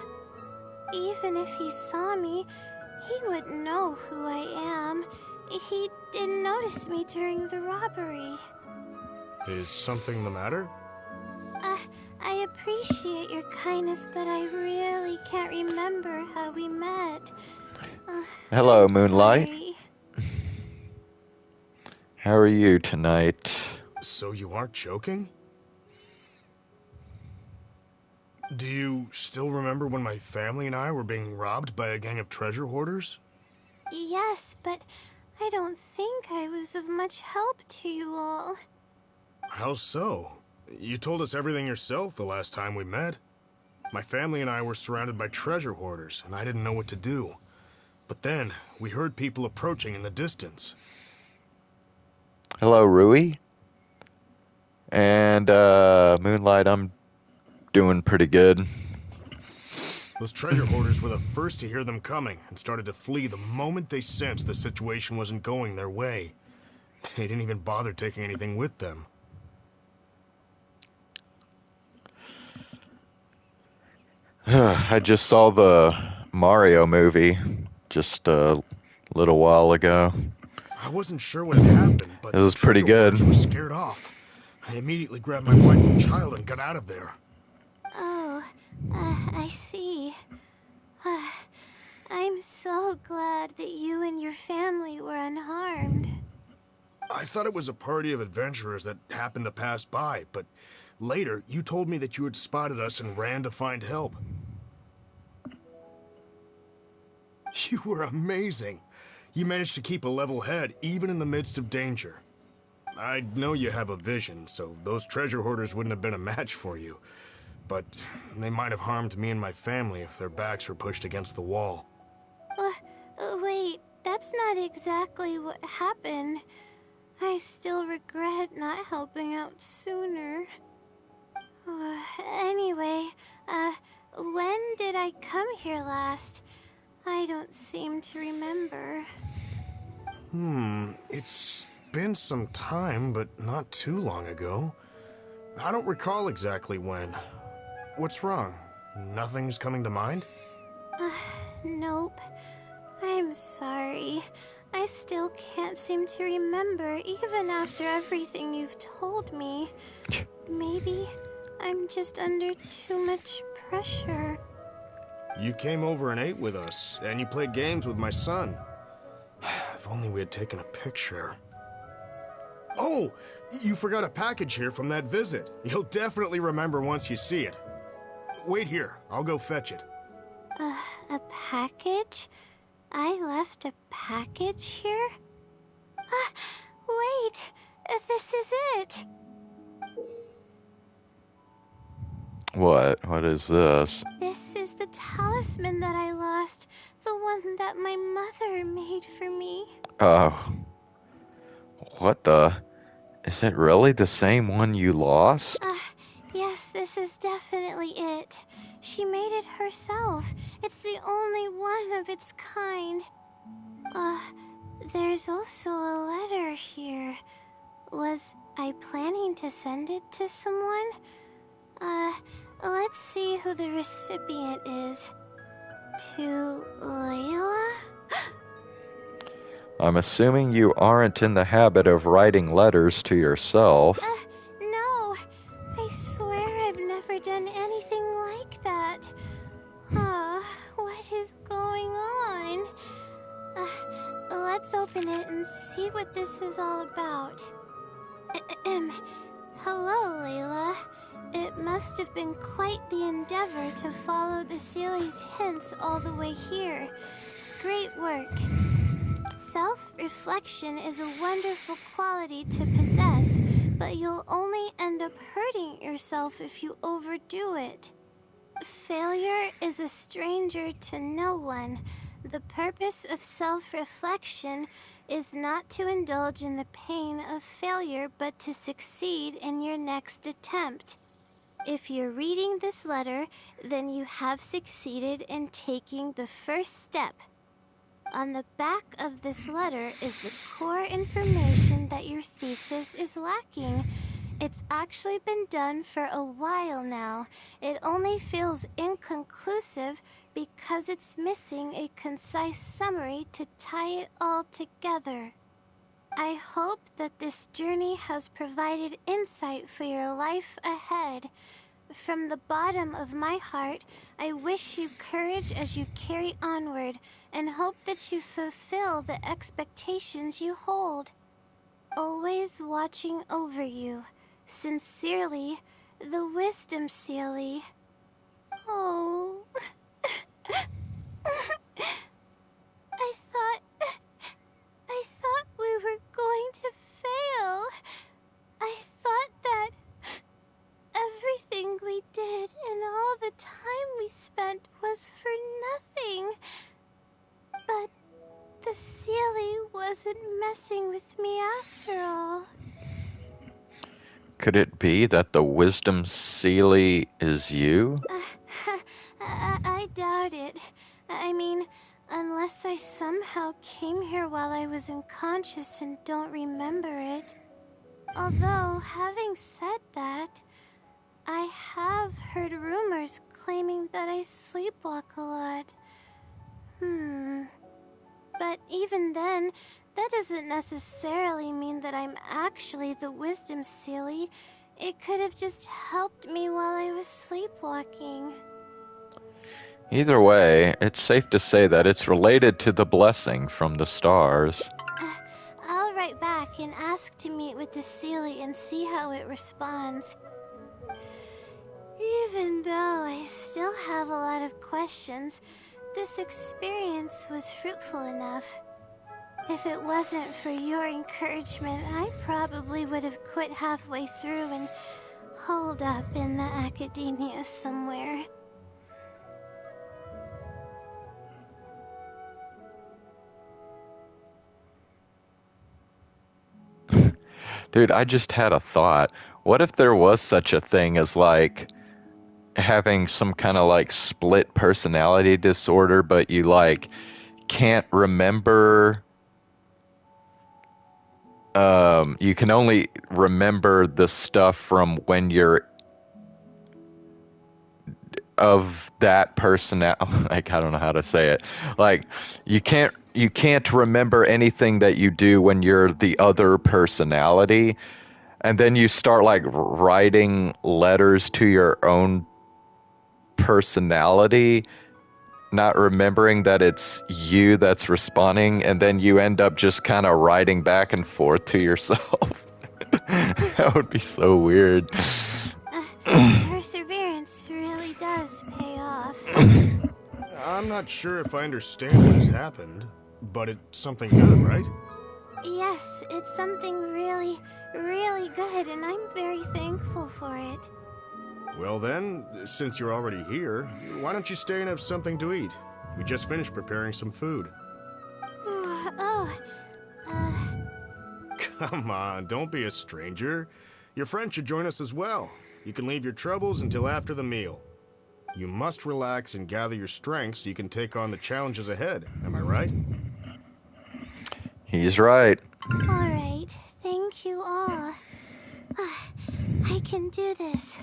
Even if he saw me, he wouldn't know who I am. He didn't notice me during the robbery. Is something the matter? I appreciate your kindness, but I really can't remember how we met. Hello, I'm Moonlight. sorry. How are you tonight? So you aren't joking? Do you still remember when my family and I were being robbed by a gang of treasure hoarders? Yes, but I don't think I was of much help to you all. How so? You told us everything yourself the last time we met. My family and I were surrounded by treasure hoarders, and I didn't know what to do. But then, we heard people approaching in the distance. Hello, Rui. And, Moonlight, I'm doing pretty good. Those treasure hoarders were the first to hear them coming and started to flee the moment they sensed the situation wasn't going their way. They didn't even bother taking anything with them. I just saw the Mario movie. just a little while ago. I wasn't sure what had happened, but It was the pretty treasure good. hoarders were scared off. I immediately grabbed my wife and child and got out of there. Oh, I see. I'm so glad that you and your family were unharmed. I thought it was a party of adventurers that happened to pass by, but later you told me that you had spotted us and ran to find help. You were amazing. You managed to keep a level head even in the midst of danger. I know you have a vision, so those treasure hoarders wouldn't have been a match for you. But they might have harmed me and my family if their backs were pushed against the wall. Wait, that's not exactly what happened. I still regret not helping out sooner. Anyway, when did I come here last? I don't seem to remember. It's been some time, but not too long ago. I don't recall exactly when. What's wrong? Nothing's coming to mind? Nope. I'm sorry. I still can't seem to remember, even after everything you've told me. Maybe I'm just under too much pressure. You came over and ate with us, and you played games with my son. If only we had taken a picture. Oh, you forgot a package here from that visit. You'll definitely remember once you see it. Wait here, I'll go fetch it. A package? I left a package here? Wait! This is it! What? What is this? This is the talisman that I lost. The one that my mother made for me. Oh. What the? Is it really the same one you lost? Yes, this is definitely it. She made it herself. It's the only one of its kind. There's also a letter here. Was I planning to send it to someone? Let's see who the recipient is. To Layla? I'm assuming you aren't in the habit of writing letters to yourself. No. I swear I've never done anything like that. What is going on? Let's open it and see what this is all about. Hello, Layla. It must have been quite the endeavor to follow the Sealy's hints all the way here. Great work. Self-reflection is a wonderful quality to possess, but you'll only end up hurting yourself if you overdo it. Failure is a stranger to no one. The purpose of self-reflection is not to indulge in the pain of failure, but to succeed in your next attempt. If you're reading this letter, then you have succeeded in taking the first step. On the back of this letter is the core information that your thesis is lacking. It's actually been done for a while now. It only feels inconclusive because it's missing a concise summary to tie it all together. I hope that this journey has provided insight for your life ahead. From the bottom of my heart, I wish you courage as you carry onward and hope that you fulfill the expectations you hold. Always watching over you. Sincerely, the Wisdom Sealy. Oh. I thought we were going to fail. I thought that everything we did and all the time we spent was for nothing. But the Sealy wasn't messing with me after all. Could it be that the Wisdom Sealy is you? I doubt it. I mean, unless I somehow came here while I was unconscious and don't remember it. Although, having said that, I have heard rumors claiming that I sleepwalk a lot. But even then, that doesn't necessarily mean that I'm actually the wisdom Sealy. It could have just helped me while I was sleepwalking. Either way, it's safe to say that it's related to the blessing from the stars. I'll write back and ask to meet with the Sealy and see how it responds. Even though I still have a lot of questions, this experience was fruitful enough. If it wasn't for your encouragement, I probably would have quit halfway through and holed up in the academia somewhere. Dude, I just had a thought. What if there was such a thing as like having some kind of like split personality disorder, but you like can't remember, you can only remember the stuff from when you're of that person. Like, I don't know how to say it. Like, you can't remember anything that you do when you're the other personality, and then you start like writing letters to your own personality, not remembering that it's you that's responding, and then you end up just kind of writing back and forth to yourself. That would be so weird. Perseverance really does pay off. I'm not sure if I understand what has happened, but it's something good, right? Yes, it's something really, really good, and I'm very thankful for it. Well then, since you're already here, why don't you stay and have something to eat? We just finished preparing some food. Come on, don't be a stranger. Your friend should join us as well. You can leave your troubles until after the meal. You must relax and gather your strength so you can take on the challenges ahead. Am I right? He's right. All right, thank you all. I can do this.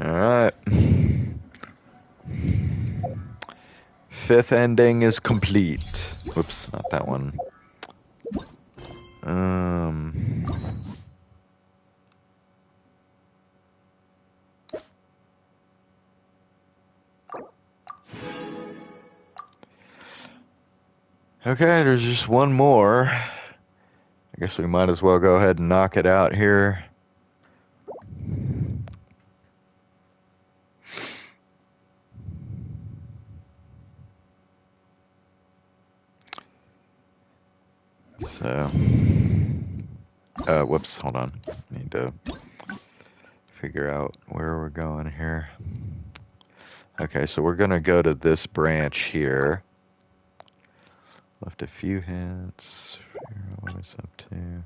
All right. Fifth ending is complete. Whoops, not that one. Okay, there's just one more. I guess we might as well go ahead and knock it out here. So, whoops, hold on. Need to figure out where we're going here. Okay, so we're gonna go to this branch here. Left a few hints. What is up to?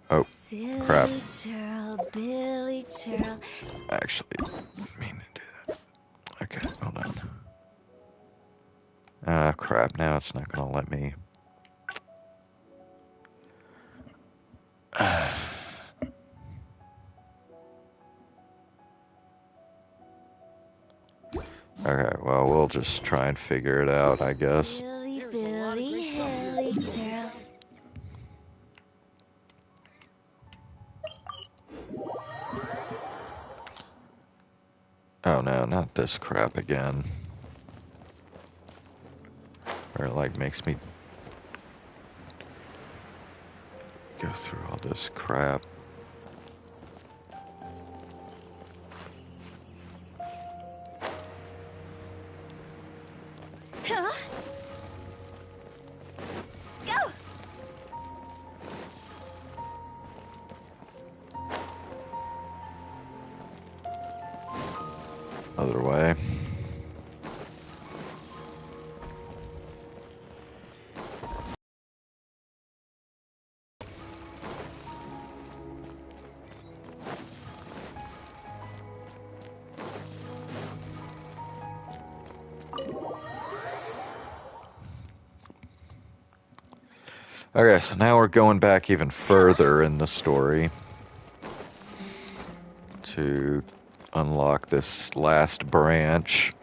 Oh, Silly crap. churl, Billy churl. Actually, didn't mean to do that. Okay, hold on. Ah, crap. Now it's not gonna let me. Okay, well, we'll just try and figure it out, I guess. Billy, Billy, Hilly churl. Oh no, not this crap again. Where it like makes me go through all this crap. Huh? Go! Other way. Okay, so now we're going back even further in the story to unlock this last branch.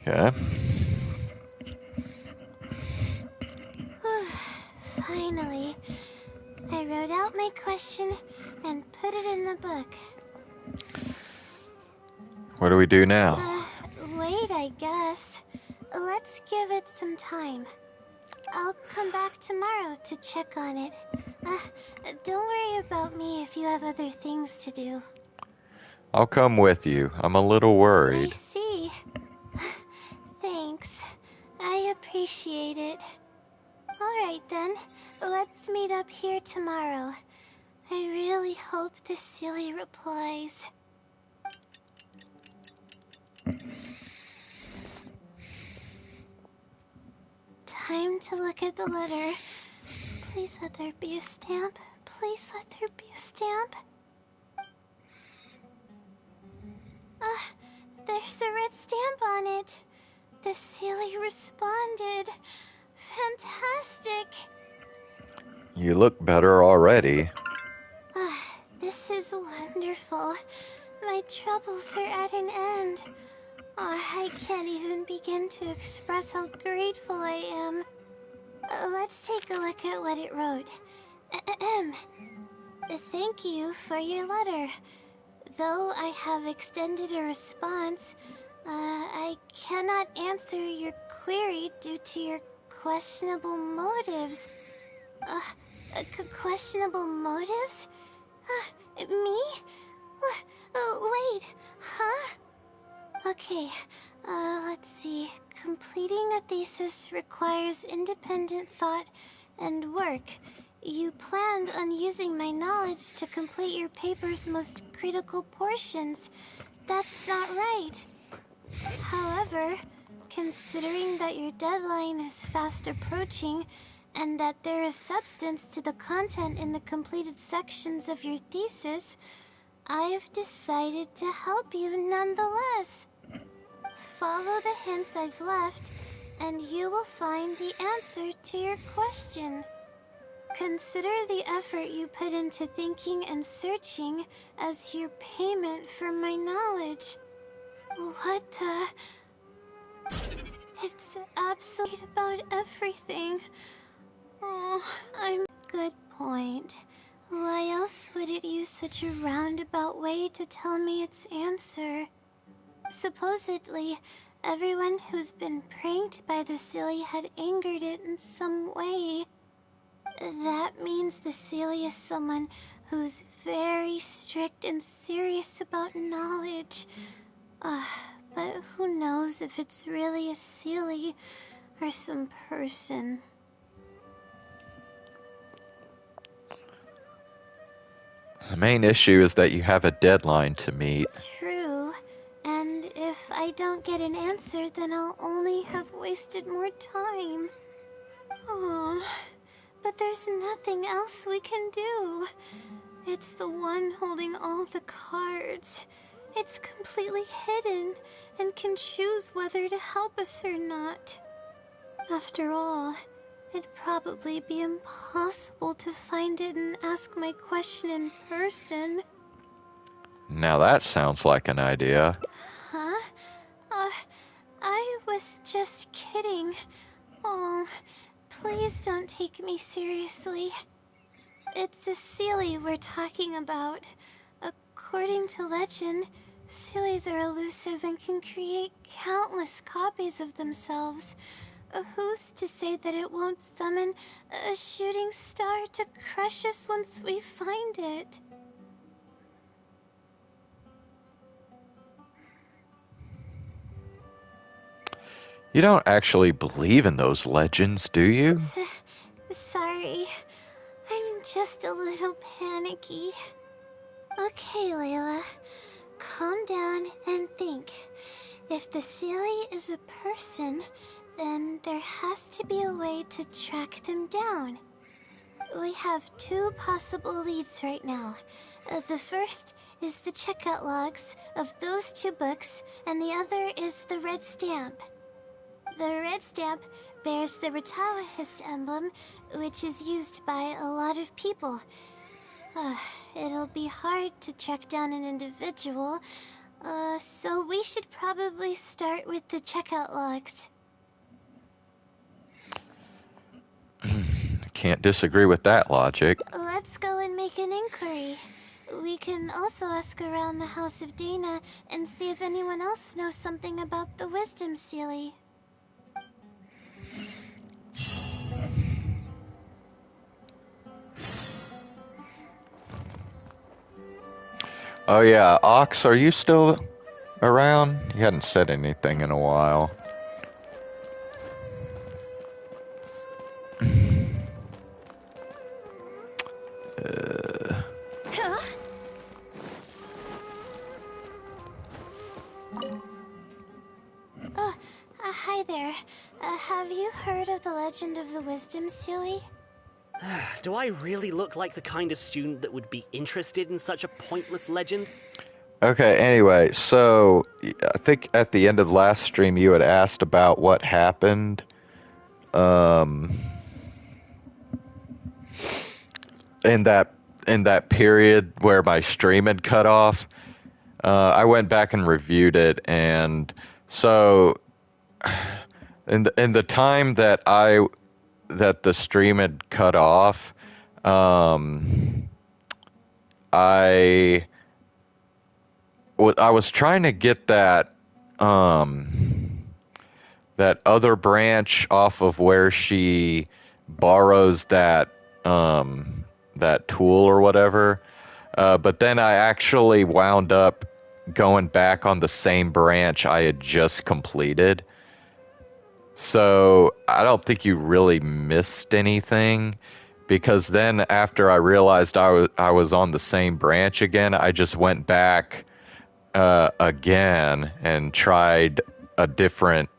Okay. Finally, I wrote out my question and put it in the book. What do we do now? Wait, I guess. Let's give it some time. I'll come back tomorrow to check on it. Don't worry about me if you have other things to do. I'll come with you. I'm a little I worried. see. Thanks. I appreciate it. Alright then, let's meet up here tomorrow. I really hope the silly replies. Time to look at the letter. Please let there be a stamp. Please let there be a stamp. There's a red stamp on it. The silly responded. Fantastic. You look better already. This is wonderful. My troubles are at an end. I can't even begin to express how grateful I am. Let's take a look at what it wrote. Thank you for your letter. Though I have extended a response, I cannot answer your query due to your questionable motives. Questionable motives? Me? Wait, huh? Okay, let's see. Completing a thesis requires independent thought and work. You planned on using my knowledge to complete your paper's most critical portions. That's not right. However, considering that your deadline is fast approaching, and that there is substance to the content in the completed sections of your thesis, I've decided to help you nonetheless. Follow the hints I've left, and you will find the answer to your question. Consider the effort you put into thinking and searching as your payment for my knowledge. What the... It's absolute about everything. Oh, I'm... Good point. Why else would it use such a roundabout way to tell me its answer? Supposedly, everyone who's been pranked by the silly had angered it in some way. That means the silly is someone who's very strict and serious about knowledge. But who knows if it's really a silly or some person. The main issue is that you have a deadline to meet. True. And if I don't get an answer, then I'll only have wasted more time. Oh, but there's nothing else we can do. It's the one holding all the cards. It's completely hidden and can choose whether to help us or not. After all, it'd probably be impossible to find it and ask my question in person. Now that sounds like an idea. Huh? I was just kidding. Oh, please don't take me seriously. It's a silly we're talking about. According to legend, sillies are elusive and can create countless copies of themselves. Who's to say that it won't summon a shooting star to crush us once we find it? You don't actually believe in those legends, do you? Sorry. I'm just a little panicky. Okay, Layla. Calm down and think. if the Sealy is a person, then there has to be a way to track them down. We have two possible leads right now. The first is the checkout logs of those two books, and the other is the red stamp. The red stamp bears the Retawahist emblem, which is used by a lot of people. It'll be hard to track down an individual, so we should probably start with the checkout logs. I can't disagree with that logic. Let's go and make an inquiry. We can also ask around the House of Dana and see if anyone else knows something about the Wisdom Sealy. Oh yeah, Ox, are you still around? You hadn't said anything in a while. Hi there. Have you heard of the legend of the Wisdom Sealy? Do I really look like the kind of student that would be interested in such a pointless legend? Okay, anyway, so I think at the end of the last stream you had asked about what happened. In that period where my stream had cut off. I went back and reviewed it, and so in the time that the stream had cut off, I was trying to get that that other branch off of where she borrows that that tool or whatever, but then I actually wound up going back on the same branch I had just completed. So I don't think you really missed anything, because then after I realized I was on the same branch again, I just went back again and tried a different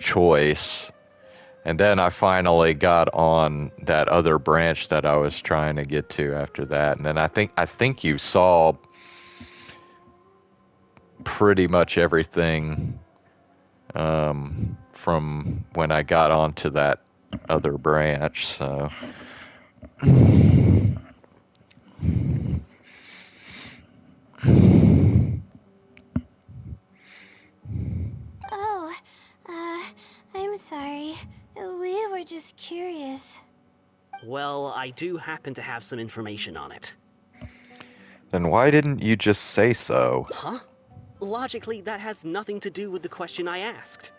choice. And then I finally got on that other branch that I was trying to get to after that. And then I think you saw pretty much everything from when I got onto that other branch, so Oh, I'm sorry. We were just curious. Well, I do happen to have some information on it. then why didn't you just say so? Huh? Logically, that has nothing to do with the question I asked.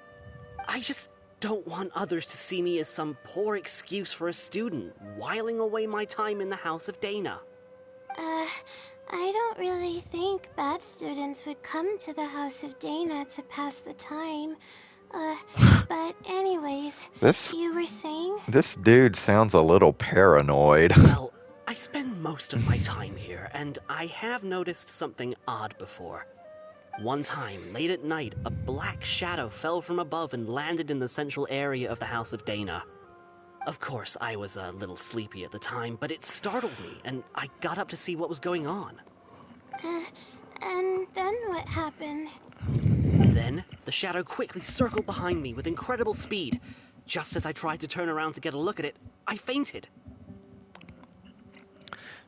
I just don't want others to see me as some poor excuse for a student whiling away my time in the House of Dana. I don't really think bad students would come to the House of Dana to pass the time. But anyways, you were saying? This dude sounds a little paranoid. Well, I spend most of my time here, and I have noticed something odd before. One time, late at night, a black shadow fell from above and landed in the central area of the House of Dana. Of course, I was a little sleepy at the time, but it startled me, and I got up to see what was going on. And then what happened? Then, the shadow quickly circled behind me with incredible speed. Just as I tried to turn around to get a look at it, I fainted.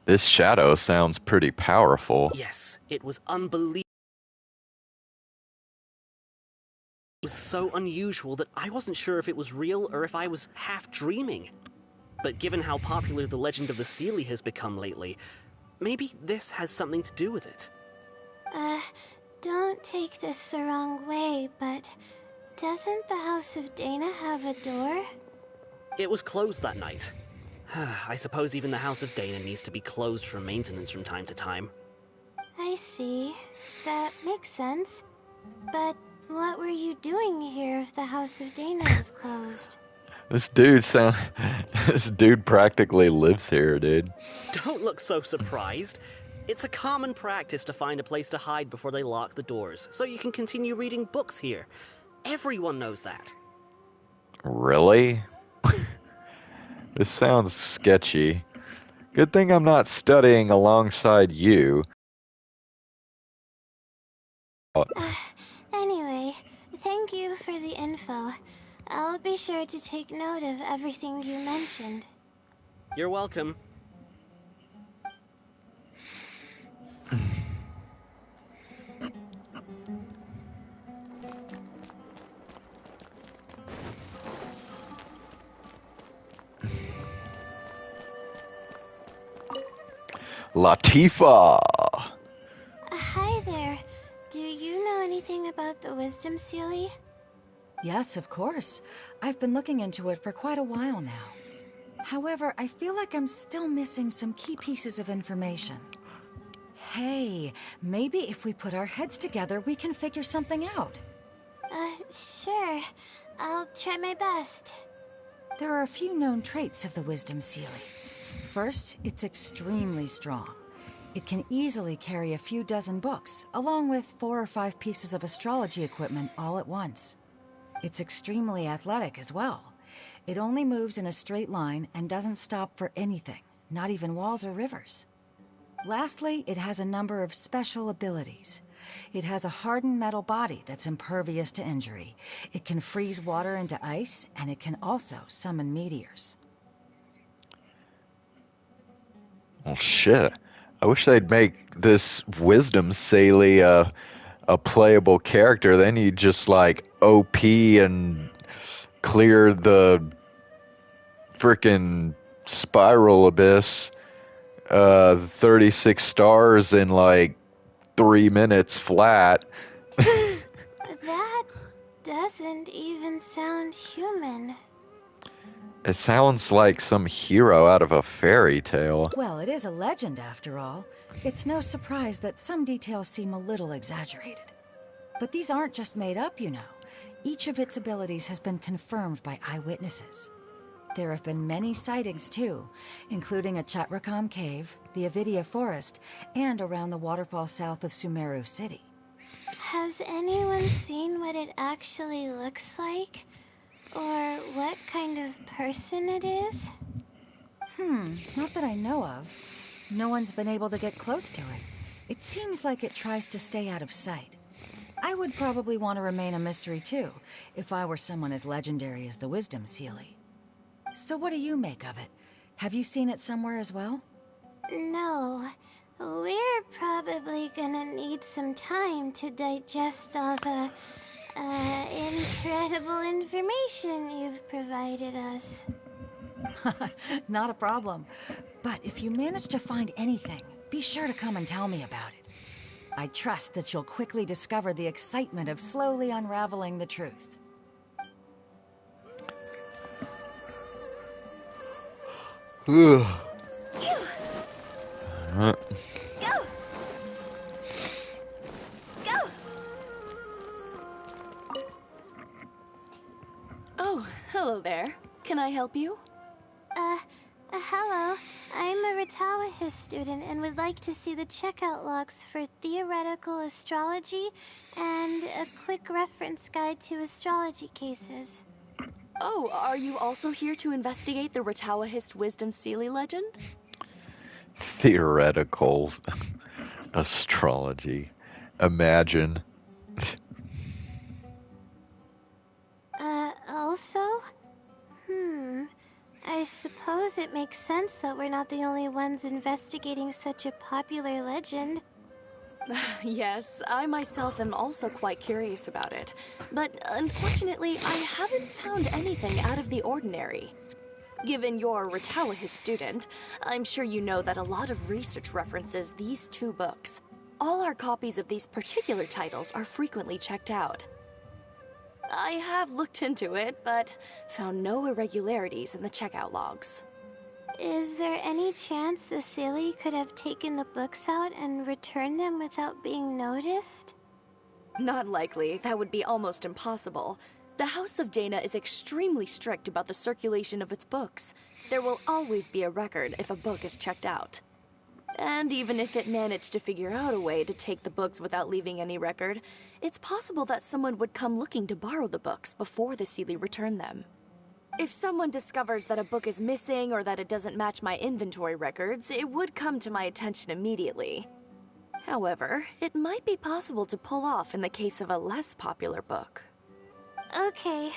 This shadow sounds pretty powerful. Yes, it was unbelievable. It was so unusual that I wasn't sure if it was real or if I was half dreaming. But given how popular the legend of the Sealy has become lately, maybe this has something to do with it. Don't take this the wrong way, but doesn't the House of Dana have a door? It was closed that night. I suppose even the House of Dana needs to be closed for maintenance from time to time. I see. That makes sense. But what were you doing here if the House of Dana was closed? This dude practically lives here, dude. Don't look so surprised. It's a common practice to find a place to hide before they lock the doors, so you can continue reading books here. Everyone knows that. Really? This sounds sketchy. Good thing I'm not studying alongside you. Anyway, thank you for the info. I'll be sure to take note of everything you mentioned. You're welcome. Latifa! Hi there. Do you know anything about the Wisdom Sealy? Yes, of course. I've been looking into it for quite a while now. However, I feel like I'm still missing some key pieces of information. Hey, maybe if we put our heads together, we can figure something out. Sure. I'll try my best. There are a few known traits of the Wisdom Sealy. First, it's extremely strong. It can easily carry a few dozen books, along with 4 or 5 pieces of astrology equipment all at once. It's extremely athletic as well. It only moves in a straight line and doesn't stop for anything, not even walls or rivers. Lastly, it has a number of special abilities. It has a hardened metal body that's impervious to injury. It can freeze water into ice, and it can also summon meteors. Well, shit. I wish they'd make this Wisdom Sealy a playable character. Then you just like OP and clear the frickin' spiral abyss 36 stars in like 3 minutes flat. That doesn't even sound human. It sounds like some hero out of a fairy tale. Well, it is a legend after all. It's no surprise that some details seem a little exaggerated. But these aren't just made up, you know. Each of its abilities has been confirmed by eyewitnesses. There have been many sightings too, including at Chatrakam Cave, the Avidia Forest, and around the waterfall south of Sumeru City. Has anyone seen what it actually looks like? Or what kind of person it is? Not that I know of. No one's been able to get close to it. It seems like it tries to stay out of sight. I would probably want to remain a mystery too, if I were someone as legendary as the Wisdom Sealy. So what do you make of it? Have you seen it somewhere as well? No. We're probably gonna need some time to digest all the, incredible information you've provided us. Not a problem. But if you manage to find anything, be sure to come and tell me about it. I trust that you'll quickly discover the excitement of slowly unraveling the truth. Oh, hello there. Can I help you? Hello. I'm a Ratawahis student and would like to see the checkout logs for theoretical astrology and a quick reference guide to astrology cases. Oh, are you also here to investigate the Ratawahist Wisdom Sealy legend? Theoretical astrology. Imagine. Also? I suppose it makes sense that we're not the only ones investigating such a popular legend. Yes, I myself am also quite curious about it. But unfortunately, I haven't found anything out of the ordinary. Given you're a Ratawahist student, I'm sure you know that a lot of research references these 2 books. All our copies of these particular titles are frequently checked out. I have looked into it, but found no irregularities in the checkout logs. Is there any chance the Sealy could have taken the books out and returned them without being noticed? Not likely. That would be almost impossible. The House of Dana is extremely strict about the circulation of its books. There will always be a record if a book is checked out. And even if it managed to figure out a way to take the books without leaving any record, it's possible that someone would come looking to borrow the books before the Seelie returned them. If someone discovers that a book is missing or that it doesn't match my inventory records, it would come to my attention immediately. However, it might be possible to pull off in the case of a less popular book. Okay,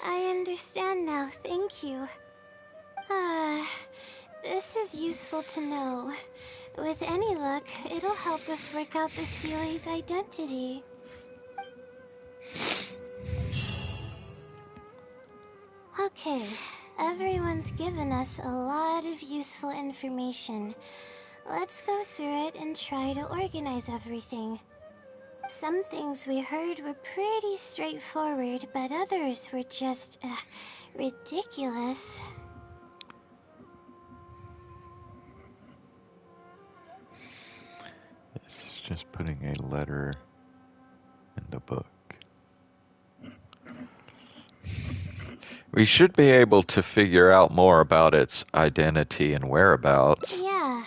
I understand now, thank you. This is useful to know. With any luck, it'll help us work out the Seelie's identity. Okay, everyone's given us a lot of useful information. Let's go through it and try to organize everything. Some things we heard were pretty straightforward, but others were just, ridiculous. It's just putting a letter in the book. We should be able to figure out more about its identity and whereabouts. Yeah.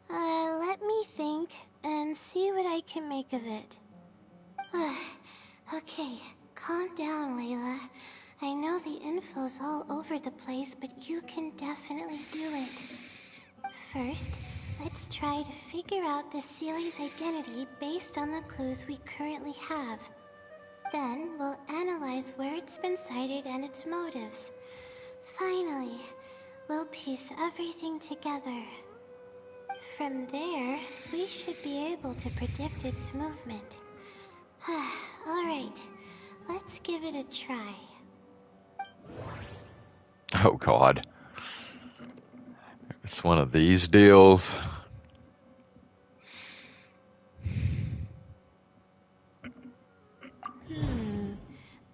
Let me think and see what I can make of it. Okay, calm down, Layla. I know the info's all over the place, but you can definitely do it. First, let's try to figure out the Seelie's identity based on the clues we currently have. Then, we'll analyze where it's been sighted and its motives. Finally, we'll piece everything together. From there, we should be able to predict its movement. Alright, let's give it a try. Oh God. It's one of these deals.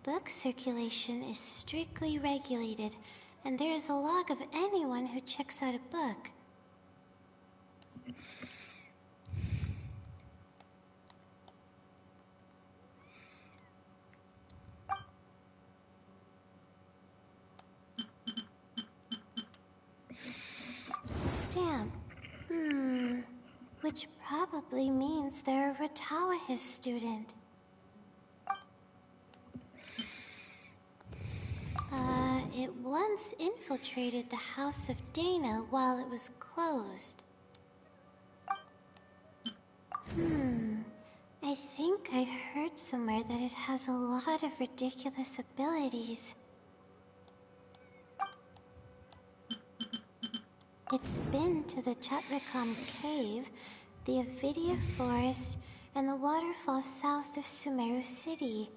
Book circulation is strictly regulated, and there is a log of anyone who checks out a book. Stamp. Which probably means they're a Ratawahis student. It once infiltrated the House of Dana while it was closed. I think I heard somewhere that it has a lot of ridiculous abilities. It's been to the Chatrikam Cave, the Avidia Forest, and the waterfall south of Sumeru City.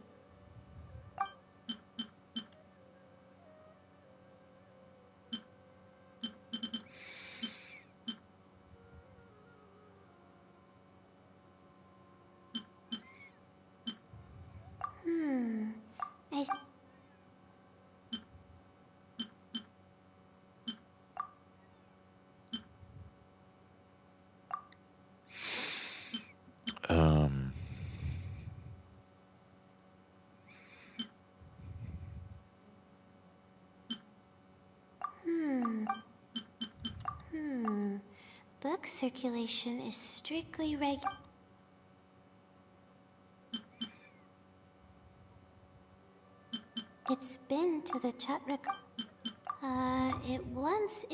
Book circulation is strictly It's been to the Chatrik. It once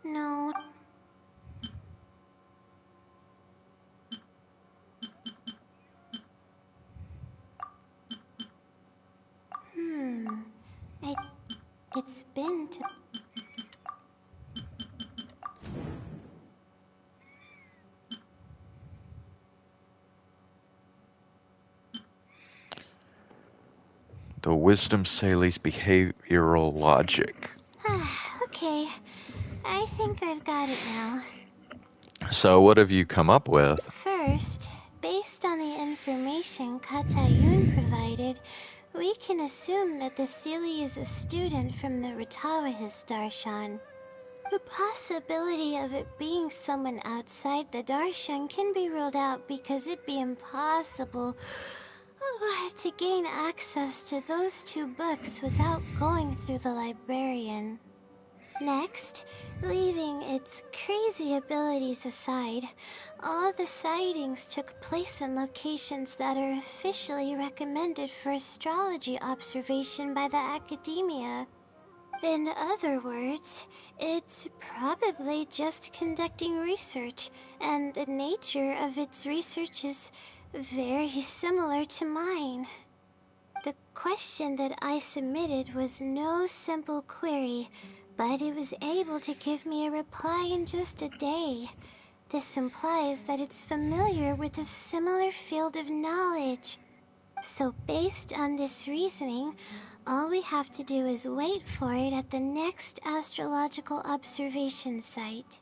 No. It's been to... The Wisdom Saley's behavioral logic. Okay, I think I've got it now. So what have you come up with? First, Hatayun provided, we can assume that the Seelie is a student from the Ratawa's Darshan. The possibility of it being someone outside the Darshan can be ruled out because it'd be impossible to gain access to those two books without going through the librarian. Next, leaving its crazy abilities aside, all the sightings took place in locations that are officially recommended for astrology observation by the academia. In other words, it's probably just conducting research, and the nature of its research is very similar to mine. The question that I submitted was no simple query, but it was able to give me a reply in just a day. This implies that it's familiar with a similar field of knowledge. So based on this reasoning, all we have to do is wait for it at the next astrological observation site.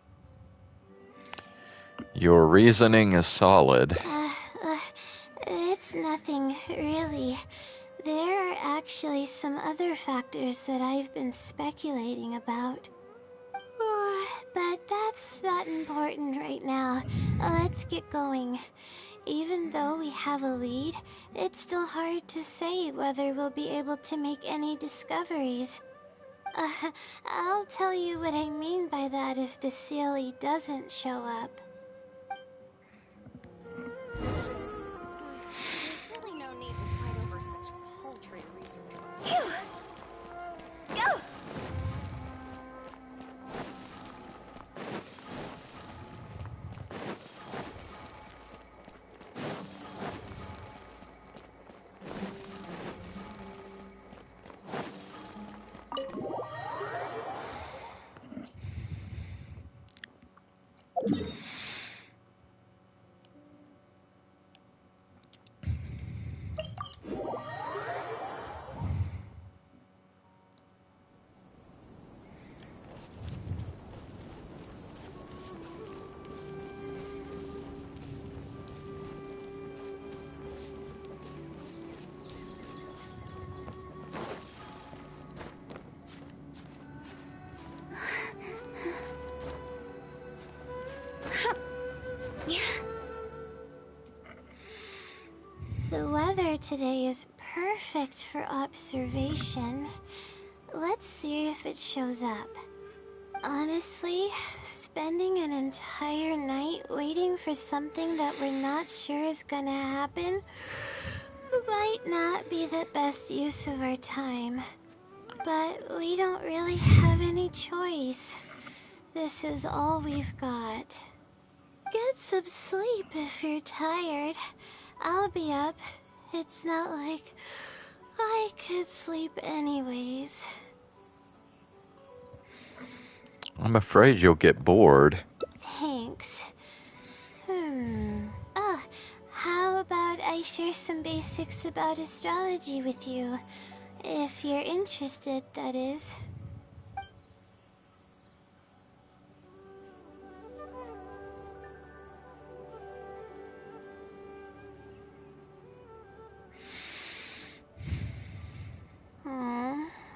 Your reasoning is solid. It's nothing, really. There are actually some other factors that I've been speculating about. But that's not important right now. Let's get going. Even though we have a lead, it's still hard to say whether we'll be able to make any discoveries. I'll tell you what I mean by that if the Seelie doesn't show up. There's really no need to fight over such paltry research. The weather today is perfect for observation. Let's see if it shows up. Honestly, spending an entire night waiting for something that we're not sure is gonna happen might not be the best use of our time. But we don't really have any choice. This is all we've got. Get some sleep if you're tired. I'll be up. It's not like I could sleep anyways. I'm afraid you'll get bored. Thanks. Oh, how about I share some basics about astrology with you? If you're interested, that is.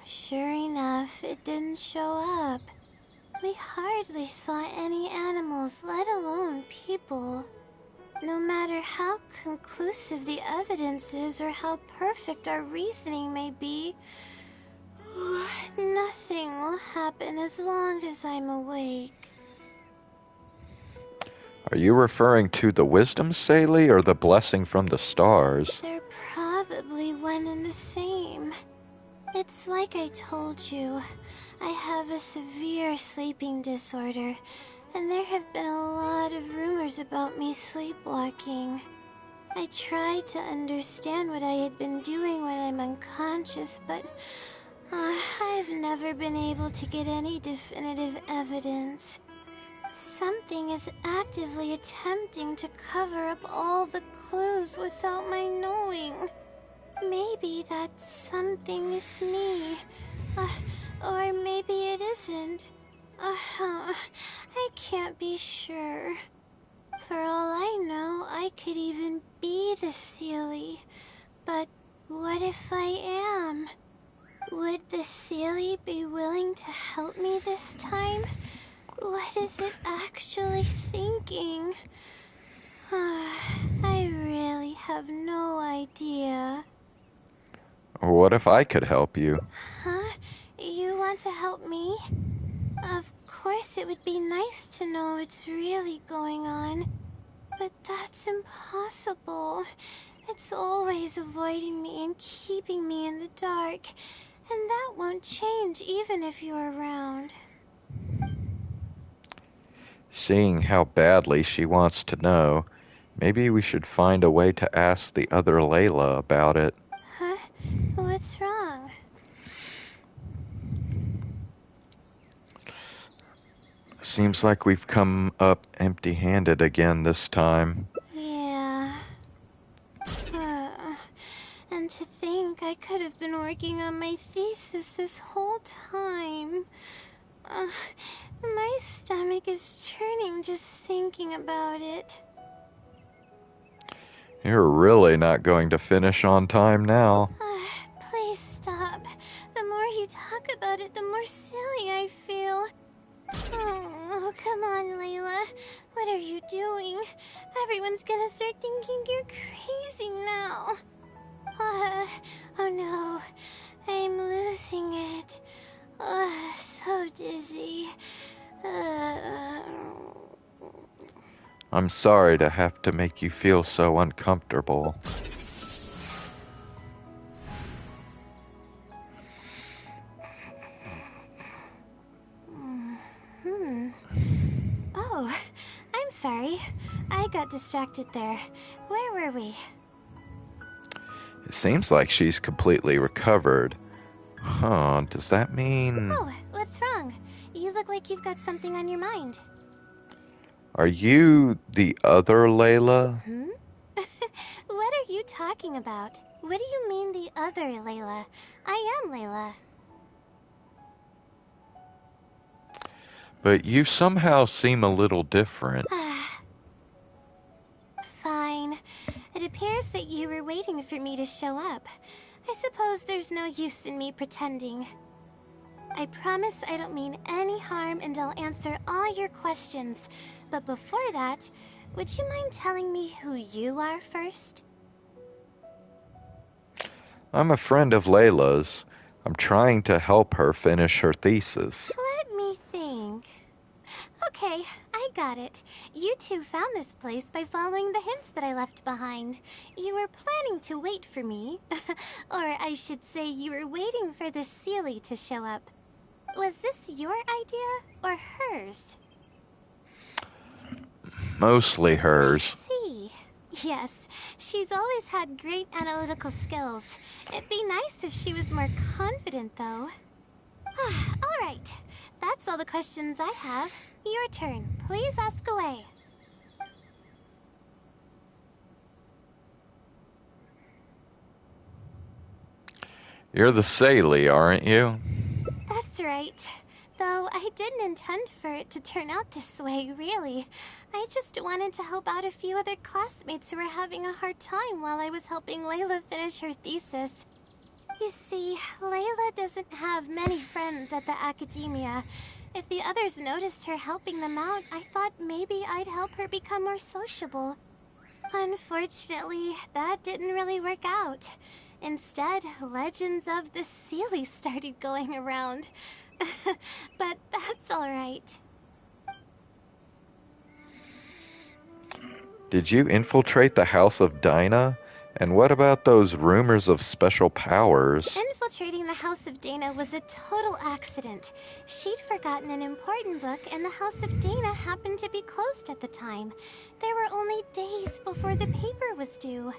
Sure enough, it didn't show up. We hardly saw any animals, let alone people. No matter how conclusive the evidence is or how perfect our reasoning may be, nothing will happen as long as I'm awake. Are you referring to the wisdom Seelie or the blessing from the stars? They're probably one and the same. It's like I told you, I have a severe sleeping disorder, and there have been a lot of rumors about me sleepwalking. I tried to understand what I had been doing when I'm unconscious, but I've never been able to get any definitive evidence. Something is actively attempting to cover up all the clues without my knowing. Maybe that something is me. Or maybe it isn't. I can't be sure. For all I know, I I could even be the Sealy. But what if I am? Would the Sealy be willing to help me this time? What is it actually thinking? I really have no idea. What if I could help you? Huh? You want to help me? Of course it would be nice to know what's really going on. But that's impossible. It's always avoiding me and keeping me in the dark. And that won't change even if you're around. Seeing how badly she wants to know, maybe we should find a way to ask the other Layla about it. Huh? What's wrong? Seems like we've come up empty-handed again this time. Yeah. And to think I could have been working on my thesis this whole time. My stomach is churning just thinking about it. You're really not going to finish on time now. Please stop. The more you talk about it, the more silly I feel. Oh, come on, Layla. What are you doing? Everyone's gonna start thinking you're crazy now. Oh no. I'm losing it. So dizzy. I'm sorry to have to make you feel so uncomfortable. Oh, I'm sorry. I got distracted there. Where were we? It seems like she's completely recovered. Huh, does that mean... Oh, what's wrong? You look like you've got something on your mind. Are you the other Layla? What are you talking about? What do you mean the other Layla? I am Layla. But you somehow seem a little different. Fine. It appears that you were waiting for me to show up. I suppose there's no use in me pretending. I promise I don't mean any harm and I'll answer all your questions. But before that, would you mind telling me who you are first? I'm a friend of Layla's. I'm trying to help her finish her thesis. Let me think. Okay, I got it. You two found this place by following the hints that I left behind. You were planning to wait for me. Or I should say you were waiting for the Sealy to show up. Was this your idea or hers? Mostly hers. I see. Yes, she's always had great analytical skills. It'd be nice if she was more confident, though. All right. That's all the questions I have. Your turn. Please ask away. You're the Sealy, aren't you? That's right. Though I didn't intend for it to turn out this way, really. I just wanted to help out a few other classmates who were having a hard time while I was helping Layla finish her thesis. You see, Layla doesn't have many friends at the academia. If the others noticed her helping them out, I thought maybe I'd help her become more sociable. Unfortunately, that didn't really work out. Instead, legends of the Sealy started going around. But that's alright. Did you infiltrate the house of Dinah? And what about those rumors of special powers? Infiltrating the House of Dana was a total accident. She'd forgotten an important book, and the House of Dana happened to be closed at the time. There were only days before the paper was due.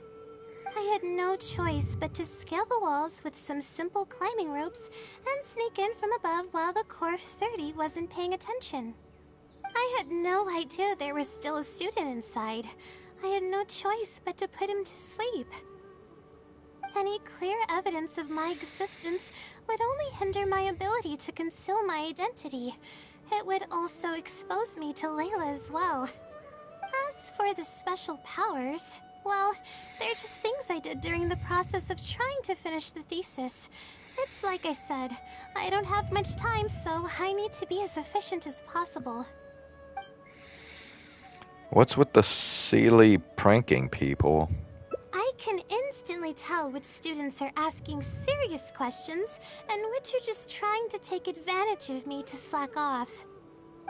I had no choice but to scale the walls with some simple climbing ropes and sneak in from above while the Core 30 wasn't paying attention. I had no idea there was still a student inside. I had no choice but to put him to sleep. Any clear evidence of my existence would only hinder my ability to conceal my identity. It would also expose me to Layla as well. As for are the special powers, well, they're just things I did during the process of trying to finish the thesis. It's like I said, I don't have much time, so I need to be as efficient as possible. What's with the Sealy pranking people? I can instantly tell which students are asking serious questions and which are just trying to take advantage of me to slack off.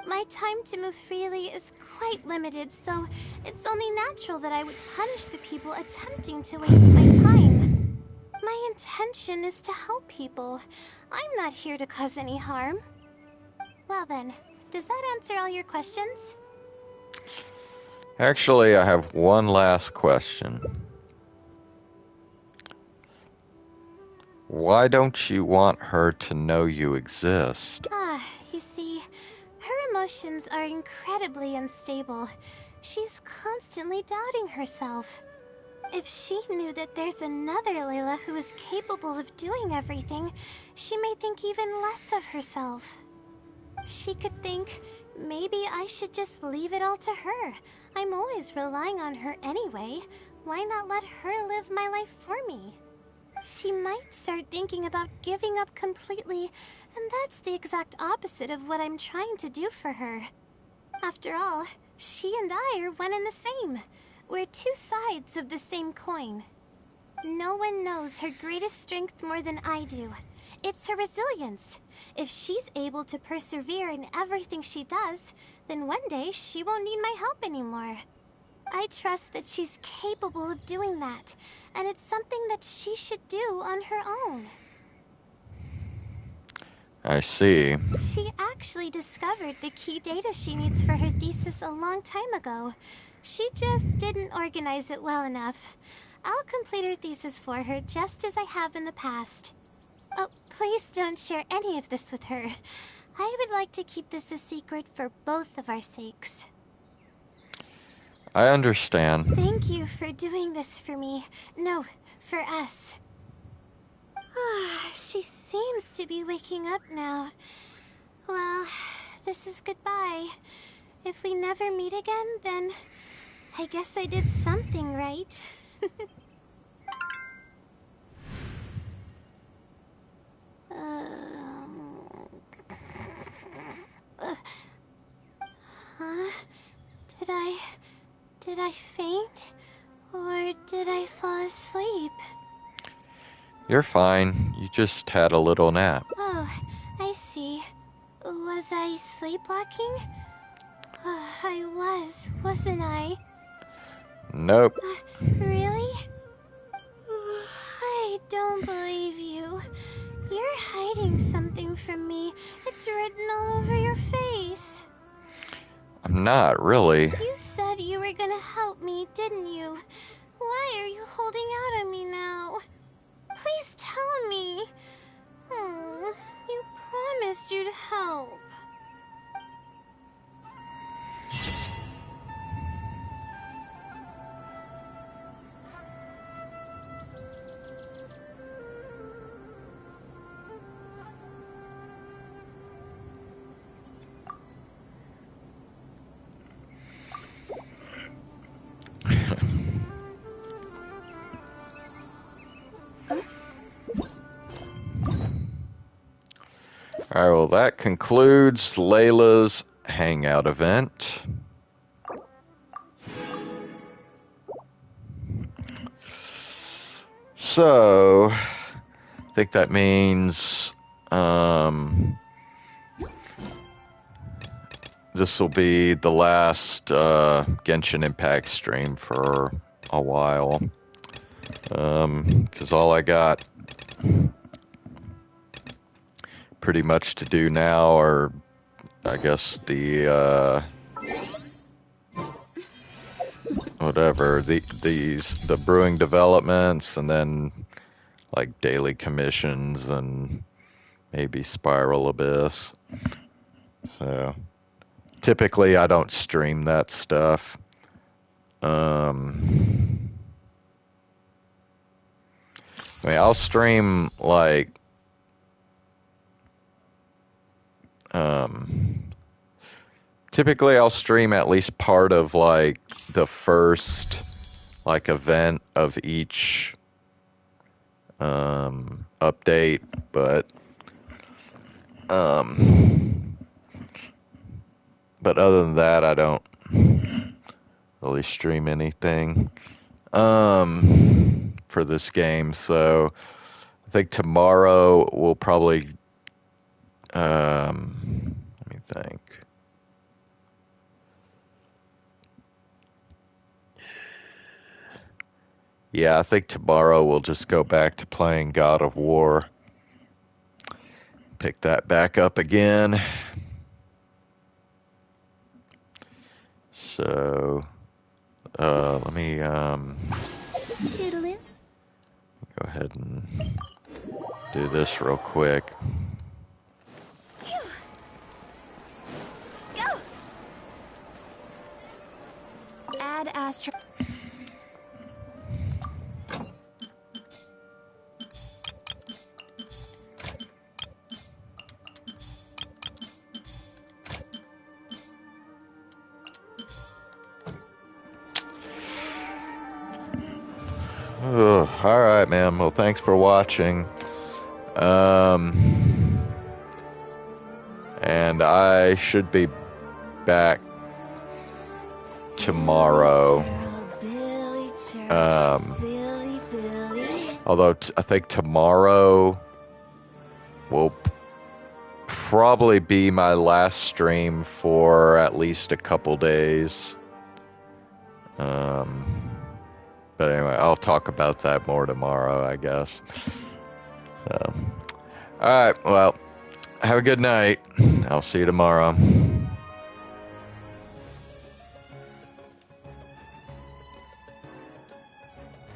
My time to move freely is quite limited, so it's only natural that I would punish the people attempting to waste my time. My intention is to help people. I'm not here to cause any harm. Well then, does that answer all your questions? Actually, I have one last question. Why don't you want her to know you exist? You see, her emotions are incredibly unstable. She's constantly doubting herself. If she knew that there's another Layla who is capable of doing everything, she may think even less of herself. She could think, maybe I should just leave it all to her. I'm always relying on her anyway. Why not let her live my life for me? She might start thinking about giving up completely, and that's the exact opposite of what I'm trying to do for her. After all, she and I are one and the same. We're two sides of the same coin. No one knows her greatest strength more than I do. It's her resilience. If she's able to persevere in everything she does, then one day she won't need my help anymore. I trust that she's capable of doing that, and it's something that she should do on her own. I see. She actually discovered the key data she needs for her thesis a long time ago. She just didn't organize it well enough. I'll complete her thesis for her just as I have in the past. Oh, please don't share any of this with her. I would like to keep this a secret for both of our sakes. I understand. Thank you for doing this for me. No, for us. She seems to be waking up now. Well, this is goodbye. If we never meet again, then I guess I did something right. Huh? Did I faint? Or did I fall asleep? You're fine. You just had a little nap. Oh, I see. Was I sleepwalking? I wasn't I? Nope. Really? I don't believe you. You're hiding something from me. It's written all over your face. I'm not, really. You said you were gonna help me, didn't you? Why are you holding out on me now? Please tell me. You promised you'd help. Alright, well, that concludes Layla's hangout event. So, I think that means this will be the last Genshin Impact stream for a while. Because all I got pretty much to do now are, I guess, the the brewing developments, and then like daily commissions and maybe Spiral Abyss. So typically I don't stream that stuff. I mean, I'll stream like typically I'll stream at least part of like the first like event of each update, but other than that, I don't really stream anything for this game. So I think tomorrow we'll probably let me think. Yeah, I think tomorrow we'll just go back to playing God of War. Pick that back up again. So, let me Toodaloo. go ahead and do this real quick. Go! Add Astro. Ugh, all right, man. Well, thanks for watching. And I should be back tomorrow. Although I think tomorrow will probably be my last stream for at least a couple days. But anyway, I'll talk about that more tomorrow, I guess. So, all right, well, have a good night. I'll see you tomorrow.